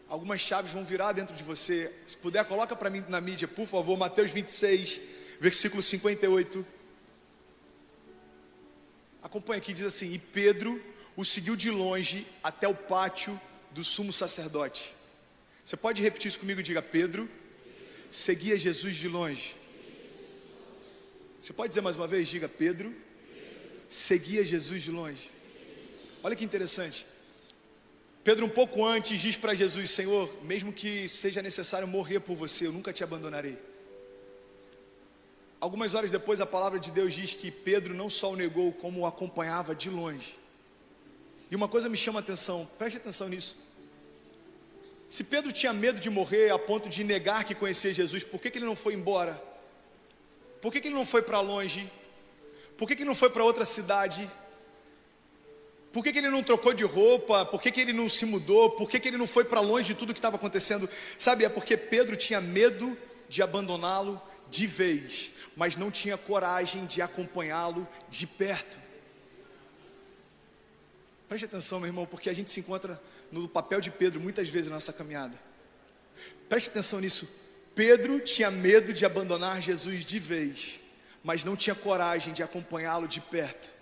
algumas chaves vão virar dentro de você. Se puder, coloca para mim na mídia, por favor, Mateus 26, versículo 58. Acompanha aqui, diz assim: e Pedro o seguiu de longe até o pátio do sumo sacerdote. Você pode repetir isso comigo? Diga: Pedro seguia Jesus de longe. Você pode dizer mais uma vez? Diga: Pedro seguia Jesus de longe. Olha que interessante. Pedro um pouco antes diz para Jesus: Senhor, mesmo que seja necessário morrer por você, eu nunca te abandonarei. Algumas horas depois a palavra de Deus diz que Pedro não só o negou, como o acompanhava de longe. E uma coisa me chama a atenção, preste atenção nisso. Se Pedro tinha medo de morrer a ponto de negar que conhecia Jesus, por que ele não foi embora? Por que ele não foi para longe? Por que ele não foi para outra cidade? Por que ele não trocou de roupa? Por que ele não se mudou? Por que ele não foi para longe de tudo que estava acontecendo? Sabe, é porque Pedro tinha medo de abandoná-lo de vez, mas não tinha coragem de acompanhá-lo de perto. Preste atenção, meu irmão, porque a gente se encontra no papel de Pedro muitas vezes na nossa caminhada. Preste atenção nisso. Pedro tinha medo de abandonar Jesus de vez, mas não tinha coragem de acompanhá-lo de perto.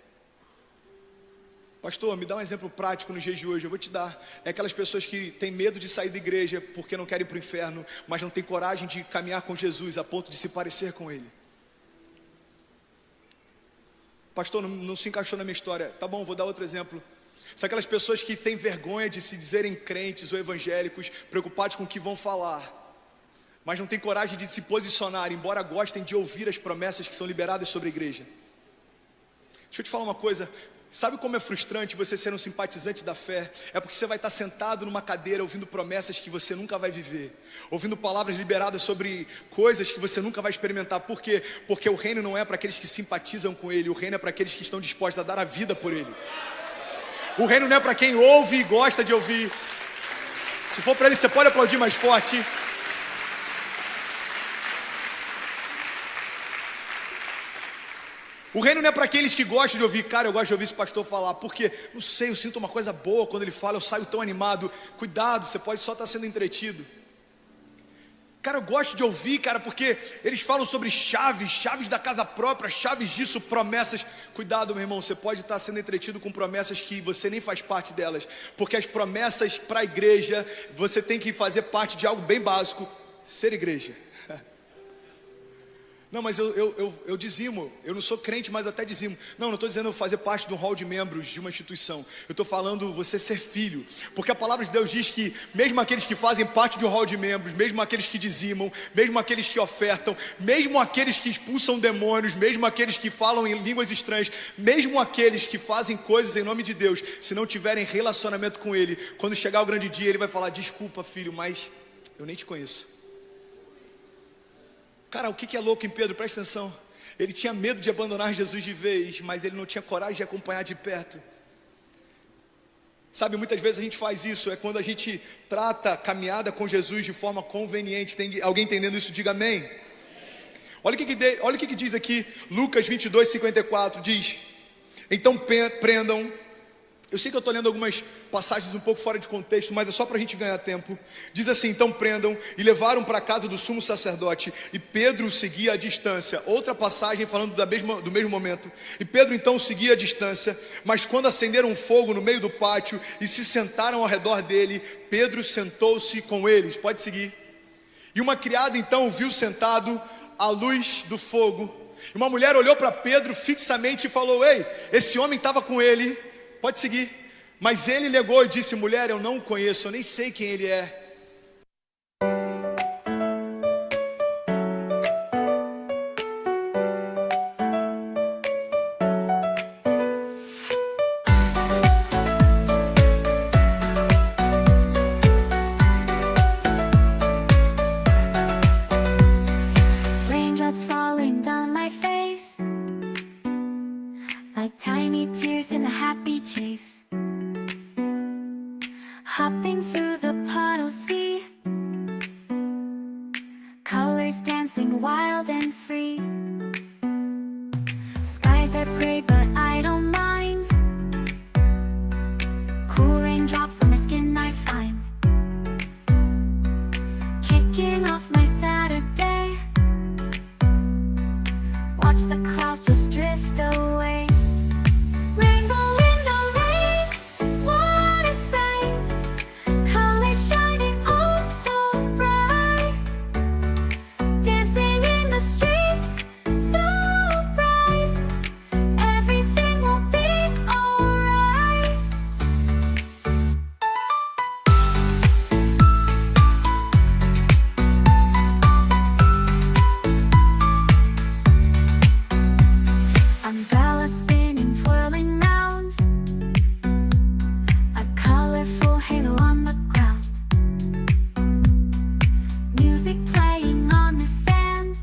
Pastor, me dá um exemplo prático nos dias de hoje. Eu vou te dar. É aquelas pessoas que têm medo de sair da igreja porque não querem ir para o inferno, mas não têm coragem de caminhar com Jesus a ponto de se parecer com Ele. Pastor, não se encaixou na minha história. Tá bom, vou dar outro exemplo. São aquelas pessoas que têm vergonha de se dizerem crentes ou evangélicos, preocupados com o que vão falar, mas não têm coragem de se posicionar, embora gostem de ouvir as promessas que são liberadas sobre a igreja. Deixa eu te falar uma coisa. Sabe como é frustrante você ser um simpatizante da fé? É porque você vai estar sentado numa cadeira ouvindo promessas que você nunca vai viver, ouvindo palavras liberadas sobre coisas que você nunca vai experimentar. Por quê? Porque o reino não é para aqueles que simpatizam com Ele, o reino é para aqueles que estão dispostos a dar a vida por Ele. O reino não é para quem ouve e gosta de ouvir. Se for para Ele, você pode aplaudir mais forte. O reino não é para aqueles que gostam de ouvir. Cara, eu gosto de ouvir esse pastor falar, porque, não sei, eu sinto uma coisa boa quando ele fala, eu saio tão animado. Cuidado, você pode só estar sendo entretido. Cara, eu gosto de ouvir, cara, porque eles falam sobre chaves da casa própria, chaves disso, promessas. Cuidado, meu irmão, você pode estar sendo entretido com promessas que você nem faz parte delas. Porque as promessas para a igreja, você tem que fazer parte de algo bem básico, ser igreja. Não, mas eu dizimo, eu não sou crente, mas até dizimo. Não estou dizendo fazer parte de um hall de membros de uma instituição. Eu estou falando você ser filho. Porque a palavra de Deus diz que mesmo aqueles que fazem parte de um hall de membros, mesmo aqueles que dizimam, mesmo aqueles que ofertam, mesmo aqueles que expulsam demônios, mesmo aqueles que falam em línguas estranhas, mesmo aqueles que fazem coisas em nome de Deus, se não tiverem relacionamento com Ele, quando chegar o grande dia, Ele vai falar, desculpa filho, mas eu nem te conheço. Cara, o que é louco em Pedro? Presta atenção. Ele tinha medo de abandonar Jesus de vez, mas ele não tinha coragem de acompanhar de perto. Sabe, muitas vezes a gente faz isso. É quando a gente trata a caminhada com Jesus de forma conveniente. Tem alguém entendendo isso? Diga amém. Olha o que diz aqui Lucas 22:54. Diz, então prendam. Eu sei que eu estou lendo algumas passagens um pouco fora de contexto, mas é só para a gente ganhar tempo. Diz assim, então prendam, e levaram para a casa do sumo sacerdote, e Pedro o seguia à distância. Outra passagem falando do mesmo momento. E Pedro então o seguia à distância, mas quando acenderam um fogo no meio do pátio, e se sentaram ao redor dele, Pedro sentou-se com eles. Pode seguir. E uma criada então o viu sentado à luz do fogo. E uma mulher olhou para Pedro fixamente e falou, ei, esse homem estava com ele. Pode seguir. Mas ele negou e disse, mulher, eu não o conheço, eu nem sei quem ele é. Raindrops falling down my face, like tiny tears in a happy chase. Hopping through the puddle sea, colors dancing wild and free. Skies are gray but I don't mind, cool raindrops on my skin I find. Kicking off my Saturday, watch the clouds just drift away. Rainbow in the rain, what a sight. Colors shining oh so bright, dancing in the streets so bright. Everything will be alright. Umbrella spinning, twirling round, a colorful halo on the ground. Music playing on the sand,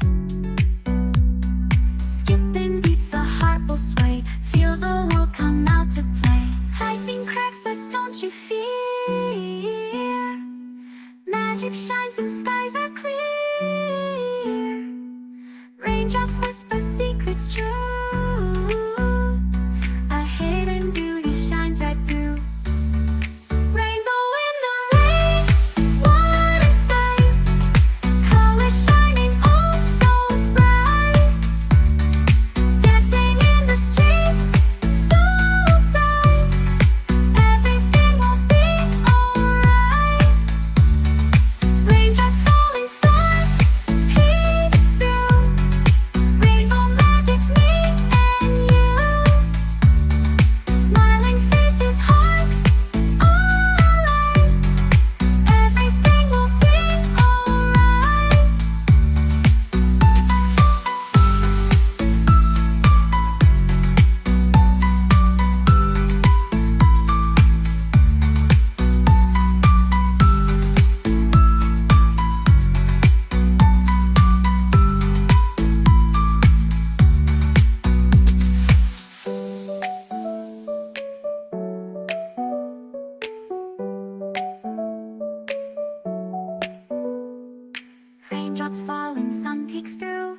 skipping beats, the heart will sway. Feel the world come out to play. Lightning cracks but don't you fear, magic shines when skies are clear. Raindrops whisper secrets true, a hidden beauty shines right through. Rainbow in the rain, what a sight. Colors Raindrops fall and sun peeks through.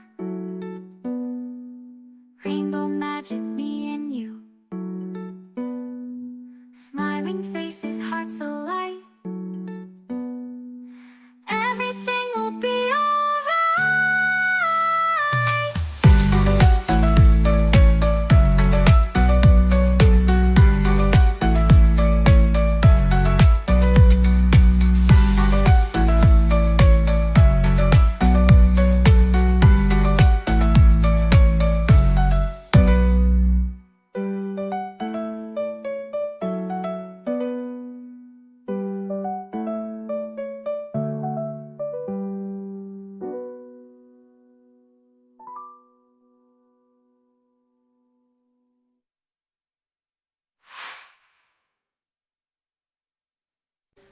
Rainbow magic, me and you. Smiling faces, hearts alight. Everything will be alright.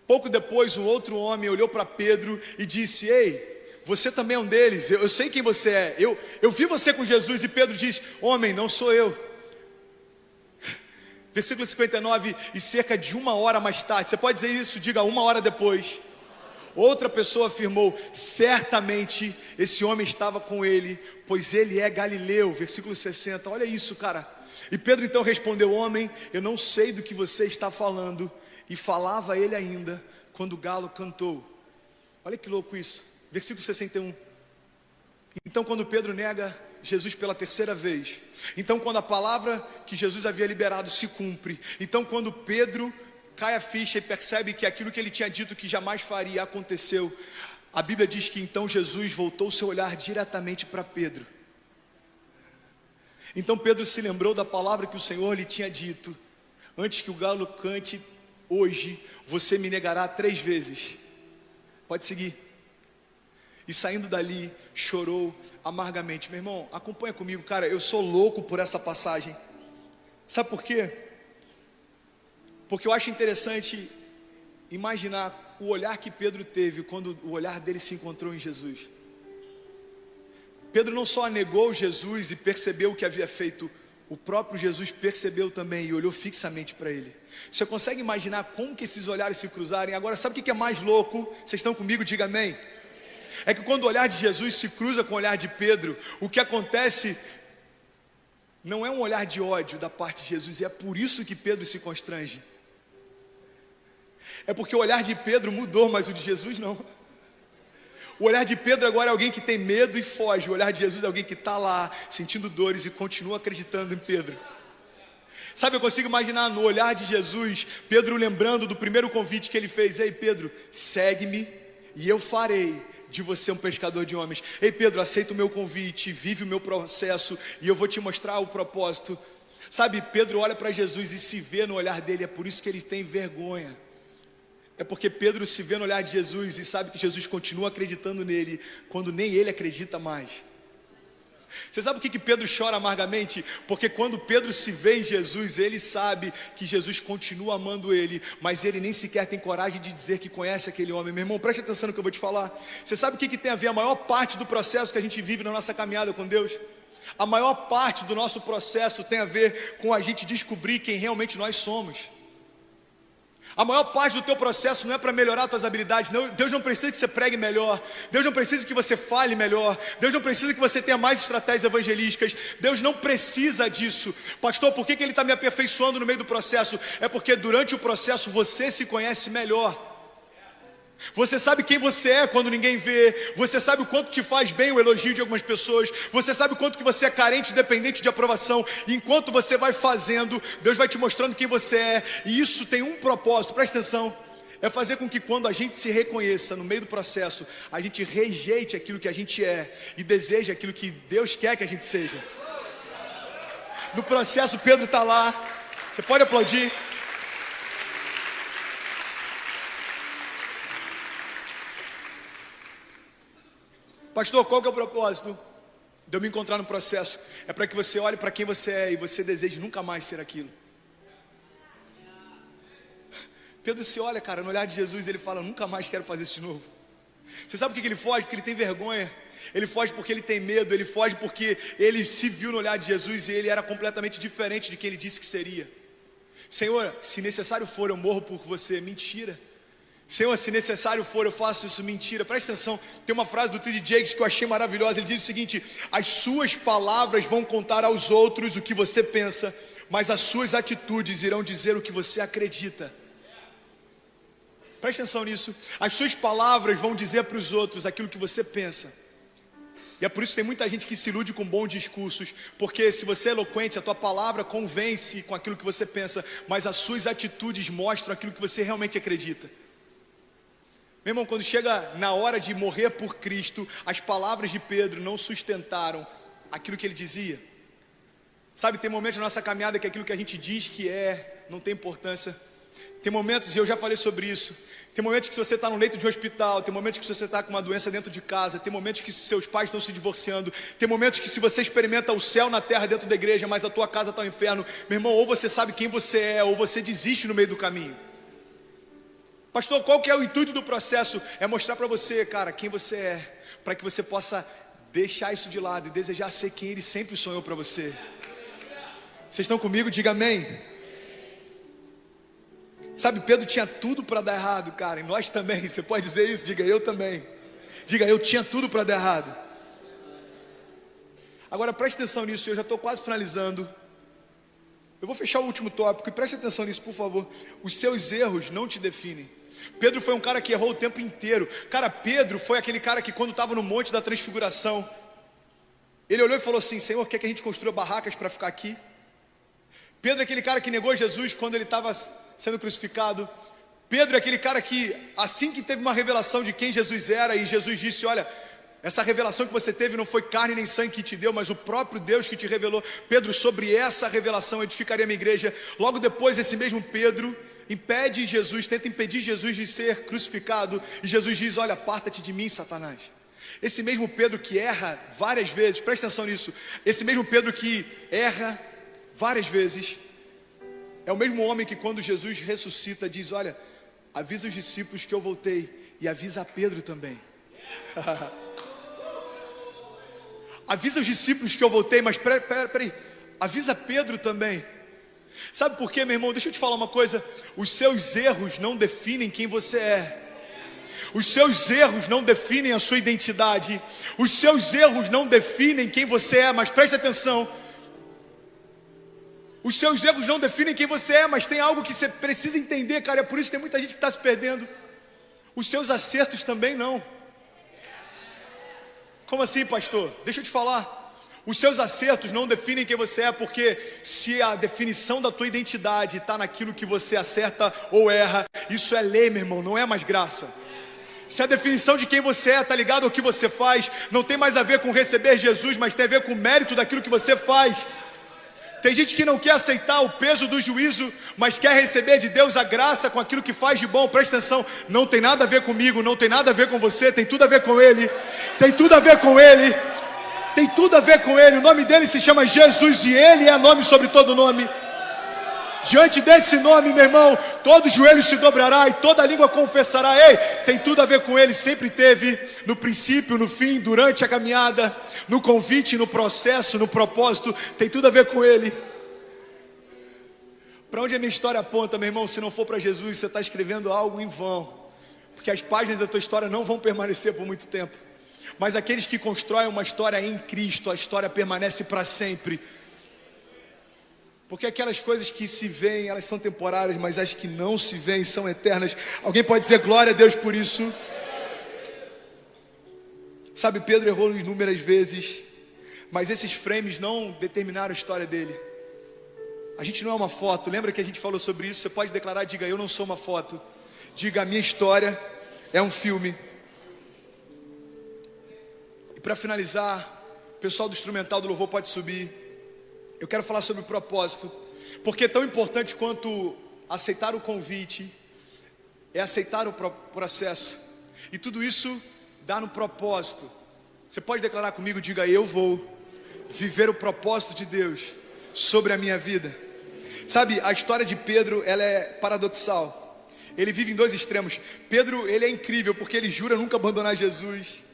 Pouco depois, um outro homem olhou para Pedro e disse: ei, você também é um deles, eu sei quem você é, eu vi você com Jesus. E Pedro disse: homem, não sou eu. Versículo 59, e cerca de 1 hora mais tarde, você pode dizer isso, diga 1 hora depois, outra pessoa afirmou: certamente esse homem estava com ele, pois ele é galileu. Versículo 60, olha isso, cara. E Pedro então respondeu: homem, eu não sei do que você está falando. E falava ele ainda quando o galo cantou. Olha que louco isso. Versículo 61. Então quando Pedro nega Jesus pela terceira vez, então quando a palavra que Jesus havia liberado se cumpre, então quando Pedro cai a ficha e percebe que aquilo que ele tinha dito que jamais faria aconteceu, a Bíblia diz que então Jesus voltou seu olhar diretamente para Pedro. Então Pedro se lembrou da palavra que o Senhor lhe tinha dito: antes que o galo cante, hoje você me negará 3 vezes. Pode seguir. E saindo dali, chorou amargamente. Meu irmão, acompanha comigo, cara, eu sou louco por essa passagem. Sabe por quê? Porque eu acho interessante imaginar o olhar que Pedro teve quando o olhar dele se encontrou em Jesus. Pedro não só negou Jesus e percebeu o que havia feito, o próprio Jesus percebeu também e olhou fixamente para ele. Você consegue imaginar como que esses olhares se cruzarem? Agora, sabe o que é mais louco? Vocês estão comigo? Diga amém. É que quando o olhar de Jesus se cruza com o olhar de Pedro, o que acontece não é um olhar de ódio da parte de Jesus, e é por isso que Pedro se constrange. É porque o olhar de Pedro mudou, mas o de Jesus não. O olhar de Pedro agora é alguém que tem medo e foge. O olhar de Jesus é alguém que está lá, sentindo dores e continua acreditando em Pedro. Sabe, eu consigo imaginar no olhar de Jesus, Pedro lembrando do primeiro convite que ele fez: ei Pedro, segue-me e eu farei de você um pescador de homens. Ei Pedro, aceita o meu convite, vive o meu processo e eu vou te mostrar o propósito. Sabe, Pedro olha para Jesus e se vê no olhar dele, é por isso que ele tem vergonha. É porque Pedro se vê no olhar de Jesus e sabe que Jesus continua acreditando nele, quando nem ele acredita mais. Você sabe por que Pedro chora amargamente? Porque quando Pedro se vê em Jesus, ele sabe que Jesus continua amando ele, mas ele nem sequer tem coragem de dizer que conhece aquele homem. Meu irmão, preste atenção no que eu vou te falar. Você sabe o que tem a ver a maior parte do processo que a gente vive na nossa caminhada com Deus? A maior parte do nosso processo tem a ver com a gente descobrir quem realmente nós somos. A maior parte do teu processo não é para melhorar as tuas habilidades, não. Deus não precisa que você pregue melhor, Deus não precisa que você fale melhor, Deus não precisa que você tenha mais estratégias evangelísticas, Deus não precisa disso. Pastor, por que Ele está me aperfeiçoando no meio do processo? É porque durante o processo você se conhece melhor. Você sabe quem você é quando ninguém vê. Você sabe o quanto te faz bem o elogio de algumas pessoas. Você sabe o quanto que você é carente, dependente de aprovação. E enquanto você vai fazendo, Deus vai te mostrando quem você é. E isso tem um propósito, presta atenção: é fazer com que quando a gente se reconheça no meio do processo, a gente rejeite aquilo que a gente é e deseje aquilo que Deus quer que a gente seja. No processo, Pedro está lá. Você pode aplaudir. Pastor, qual que é o propósito de eu me encontrar no processo? É para que você olhe para quem você é e você deseje nunca mais ser aquilo. Pedro se olha, cara, no olhar de Jesus, ele fala: eu nunca mais quero fazer isso de novo. Você sabe por que ele foge? Porque ele tem vergonha. Ele foge porque ele tem medo. Ele foge porque ele se viu no olhar de Jesus e ele era completamente diferente de quem ele disse que seria. Senhor, se necessário for, eu morro por você. Mentira. Senhor, se necessário for, eu faço isso. Mentira, presta atenção. Tem uma frase do T.D. Jakes que eu achei maravilhosa. Ele diz o seguinte: as suas palavras vão contar aos outros o que você pensa, mas as suas atitudes irão dizer o que você acredita. Presta atenção nisso. As suas palavras vão dizer para os outros aquilo que você pensa. E é por isso que tem muita gente que se ilude com bons discursos, porque se você é eloquente, a tua palavra convence com aquilo que você pensa, mas as suas atitudes mostram aquilo que você realmente acredita. Meu irmão, quando chega na hora de morrer por Cristo, as palavras de Pedro não sustentaram aquilo que ele dizia. Sabe, tem momentos na nossa caminhada que aquilo que a gente diz que não tem importância. Tem momentos, e eu já falei sobre isso, tem momentos que você está no leito de um hospital, tem momentos que você está com uma doença dentro de casa, tem momentos que seus pais estão se divorciando, tem momentos que se você experimenta o céu na terra dentro da igreja, mas a tua casa está no inferno, meu irmão, ou você sabe quem você é, ou você desiste no meio do caminho. Pastor, qual que é o intuito do processo? É mostrar para você, cara, quem você é, para que você possa deixar isso de lado e desejar ser quem Ele sempre sonhou para você. Vocês estão comigo? Diga amém. Sabe, Pedro tinha tudo para dar errado, cara, e nós também. Você pode dizer isso? Diga, eu também. Diga, eu tinha tudo para dar errado. Agora preste atenção nisso, eu já estou quase finalizando. Eu vou fechar o último tópico e preste atenção nisso, por favor. Os seus erros não te definem. Pedro foi um cara que errou o tempo inteiro. Cara, Pedro foi aquele cara que quando estava no Monte da Transfiguração, ele olhou e falou assim: Senhor, quer que a gente construa barracas para ficar aqui? Pedro é aquele cara que negou Jesus quando ele estava sendo crucificado. Pedro é aquele cara que, assim que teve uma revelação de quem Jesus era, e Jesus disse: olha, essa revelação que você teve não foi carne nem sangue que te deu, mas o próprio Deus que te revelou. Pedro, sobre essa revelação edificaria a minha igreja. Logo depois, esse mesmo Pedro impede Jesus, tenta impedir Jesus de ser crucificado, e Jesus diz: olha, aparta-te de mim, Satanás. Esse mesmo Pedro que erra várias vezes, presta atenção nisso, esse mesmo Pedro que erra várias vezes, é o mesmo homem que quando Jesus ressuscita diz: olha, avisa os discípulos que eu voltei, e avisa a Pedro também. Avisa os discípulos que eu voltei, mas peraí, avisa Pedro também. Sabe por quê, meu irmão? Deixa eu te falar uma coisa: os seus erros não definem quem você é. Os seus erros não definem a sua identidade. Os seus erros não definem quem você é, mas preste atenção. Os seus erros não definem quem você é, mas tem algo que você precisa entender, cara. É por isso que tem muita gente que está se perdendo. Os seus acertos também não. Como assim, pastor? Deixa eu te falar. Os seus acertos não definem quem você é, porque se a definição da tua identidade está naquilo que você acerta ou erra, isso é lei, meu irmão, não é mais graça. Se a definição de quem você é está ligado ao que você faz, não tem mais a ver com receber Jesus, mas tem a ver com o mérito daquilo que você faz. Tem gente que não quer aceitar o peso do juízo, mas quer receber de Deus a graça com aquilo que faz de bom. Presta atenção, não tem nada a ver comigo, não tem nada a ver com você, tem tudo a ver com Ele. Tem tudo a ver com Ele. Tem tudo a ver com Ele. O nome dele se chama Jesus e Ele é nome sobre todo nome. Diante desse nome, meu irmão, todo joelho se dobrará e toda língua confessará. Ei, tem tudo a ver com Ele, sempre teve, no princípio, no fim, durante a caminhada, no convite, no processo, no propósito, tem tudo a ver com Ele. Para onde a minha história aponta, meu irmão? Se não for para Jesus, você está escrevendo algo em vão, porque as páginas da tua história não vão permanecer por muito tempo, mas aqueles que constroem uma história em Cristo, a história permanece para sempre. Porque aquelas coisas que se veem, elas são temporárias, mas as que não se veem são eternas. Alguém pode dizer glória a Deus por isso? Sabe, Pedro errou inúmeras vezes, mas esses frames não determinaram a história dele. A gente não é uma foto, lembra que a gente falou sobre isso? Você pode declarar, diga, eu não sou uma foto. Diga, a minha história é um filme. E para finalizar, o pessoal do instrumental do louvor pode subir. Eu quero falar sobre o propósito, porque tão importante quanto aceitar o convite é aceitar o processo, e tudo isso dá no propósito. Você pode declarar comigo, diga, eu vou viver o propósito de Deus sobre a minha vida. Sabe, a história de Pedro, ela é paradoxal. Ele vive em dois extremos. Pedro, ele é incrível, porque ele jura nunca abandonar Jesus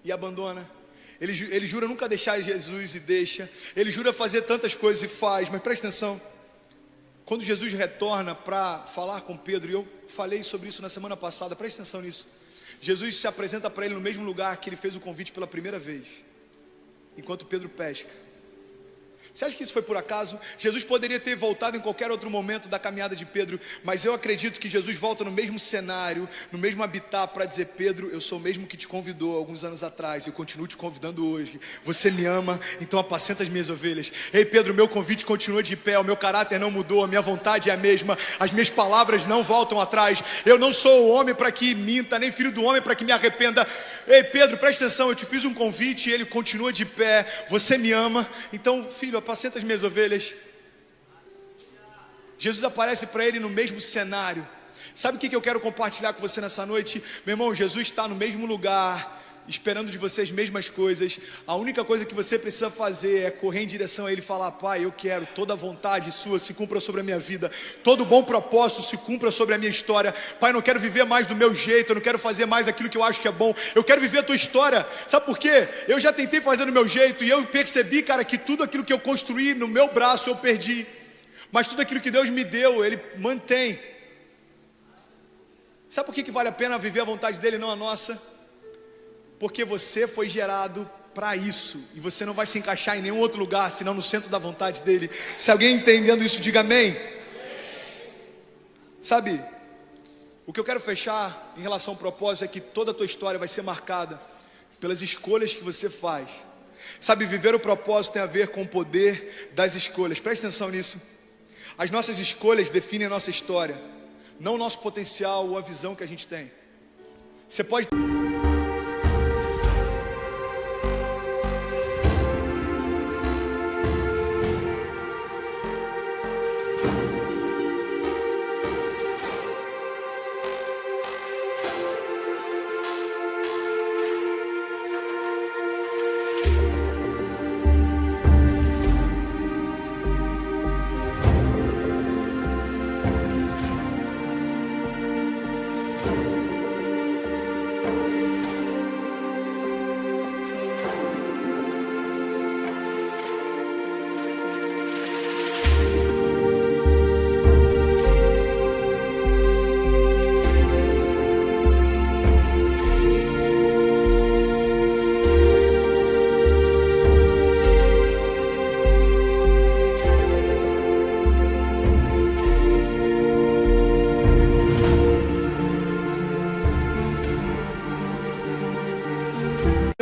e abandona. Ele jura nunca deixar Jesus e deixa. Ele jura fazer tantas coisas e faz. Mas presta atenção, Quando Jesus retorna para falar com Pedro, e eu falei sobre isso na semana passada, preste atenção nisso. Jesus se apresenta para ele no mesmo lugar que ele fez o convite pela primeira vez, enquanto Pedro pesca. Você acha que isso foi por acaso? Jesus poderia ter voltado em qualquer outro momento da caminhada de Pedro, mas eu acredito que Jesus volta no mesmo cenário, no mesmo habitat, para dizer: Pedro, eu sou o mesmo que te convidou alguns anos atrás, e eu continuo te convidando hoje. Você me ama, então apacenta as minhas ovelhas. Ei Pedro, meu convite continua de pé, o meu caráter não mudou, a minha vontade é a mesma, as minhas palavras não voltam atrás. Eu não sou o homem para que minta, nem filho do homem para que me arrependa. Ei Pedro, presta atenção, eu te fiz um convite e ele continua de pé. Você me ama, então filho, apacenta as minhas ovelhas. Jesus aparece para ele no mesmo cenário. Sabe o que eu quero compartilhar com você nessa noite? Meu irmão, Jesus está no mesmo lugar, esperando de você as mesmas coisas. A única coisa que você precisa fazer é correr em direção a ele e falar: Pai, eu quero, toda a vontade sua se cumpra sobre a minha vida, todo bom propósito se cumpra sobre a minha história. Pai, eu não quero viver mais do meu jeito, eu não quero fazer mais aquilo que eu acho que é bom, eu quero viver a tua história. Sabe por quê? Eu já tentei fazer do meu jeito e eu percebi, cara, que tudo aquilo que eu construí no meu braço eu perdi, mas tudo aquilo que Deus me deu, Ele mantém. Sabe por que vale a pena viver a vontade dele e não a nossa? Porque você foi gerado para isso, e você não vai se encaixar em nenhum outro lugar, senão no centro da vontade dele. Se alguém entendendo isso, diga amém. Sabe, o que eu quero fechar em relação ao propósito é que toda a tua história vai ser marcada pelas escolhas que você faz. Sabe, viver o propósito tem a ver com o poder das escolhas. Preste atenção nisso. As nossas escolhas definem a nossa história, não o nosso potencial ou a visão que a gente tem. Você pode...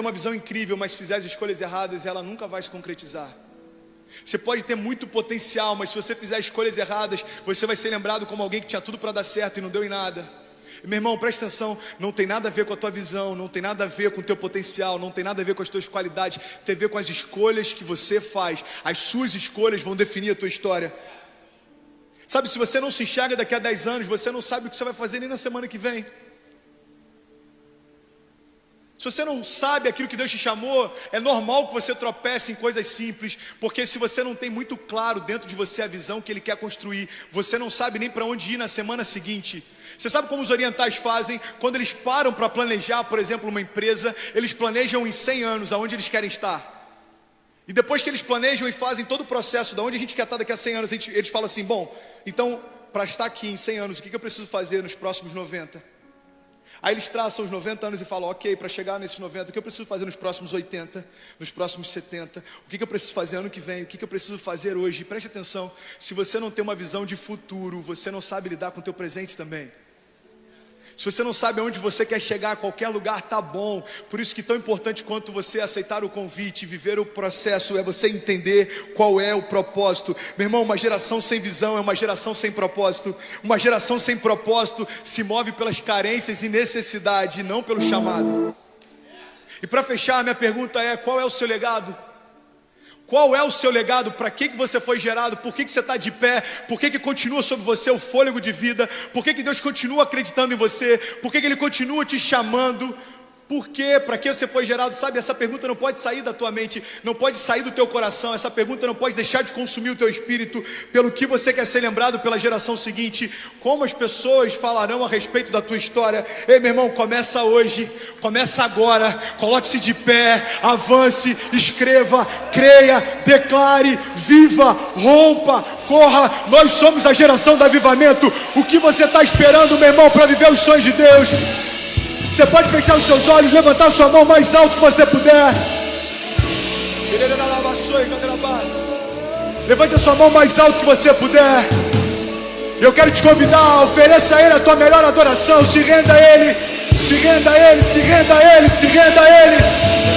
uma visão incrível, mas se fizer as escolhas erradas, ela nunca vai se concretizar. Você pode ter muito potencial, mas se você fizer escolhas erradas, você vai ser lembrado como alguém que tinha tudo para dar certo e não deu em nada. Meu irmão, presta atenção, não tem nada a ver com a tua visão, não tem nada a ver com o teu potencial, não tem nada a ver com as tuas qualidades, tem a ver com as escolhas que você faz. As suas escolhas vão definir a tua história. Sabe, se você não se enxerga daqui a 10 anos, você não sabe o que você vai fazer nem na semana que vem. Se você não sabe aquilo que Deus te chamou, é normal que você tropece em coisas simples, porque se você não tem muito claro dentro de você a visão que Ele quer construir, você não sabe nem para onde ir na semana seguinte. Você sabe como os orientais fazem? Quando eles param para planejar, por exemplo, uma empresa, eles planejam em 100 anos aonde eles querem estar. E depois que eles planejam e fazem todo o processo de onde a gente quer estar daqui a 100 anos, eles falam assim: bom, então para estar aqui em 100 anos, o que eu preciso fazer nos próximos 90? Aí eles traçam os 90 anos e falam: ok, para chegar nesses 90, o que eu preciso fazer nos próximos 80, nos próximos 70? O que eu preciso fazer ano que vem? O que eu preciso fazer hoje? Preste atenção, se você não tem uma visão de futuro, você não sabe lidar com o teu presente também. Se você não sabe aonde você quer chegar, a qualquer lugar tá bom. Por isso que tão importante quanto você aceitar o convite, viver o processo, é você entender qual é o propósito. Meu irmão, uma geração sem visão é uma geração sem propósito. Uma geração sem propósito se move pelas carências e necessidade, não pelo chamado. E para fechar, minha pergunta é: qual é o seu legado? Qual é o seu legado? Para que você foi gerado? Por que você está de pé? Por que continua sobre você o fôlego de vida? Por que Deus continua acreditando em você? Por que Ele continua te chamando? Por quê? Para que você foi gerado? Sabe, essa pergunta não pode sair da tua mente, não pode sair do teu coração, essa pergunta não pode deixar de consumir o teu espírito. Pelo que você quer ser lembrado pela geração seguinte? Como as pessoas falarão a respeito da tua história? Ei, meu irmão, começa hoje, começa agora, coloque-se de pé, avance, escreva, creia, declare, viva, rompa, corra. Nós somos a geração do avivamento. O que você está esperando, meu irmão, para viver os sonhos de Deus? Você pode fechar os seus olhos, levantar sua mão mais alto que você puder. Levante a sua mão mais alto que você puder. Eu quero te convidar, ofereça a Ele a tua melhor adoração. Se renda a Ele, se renda a Ele, se renda a Ele, se renda a Ele.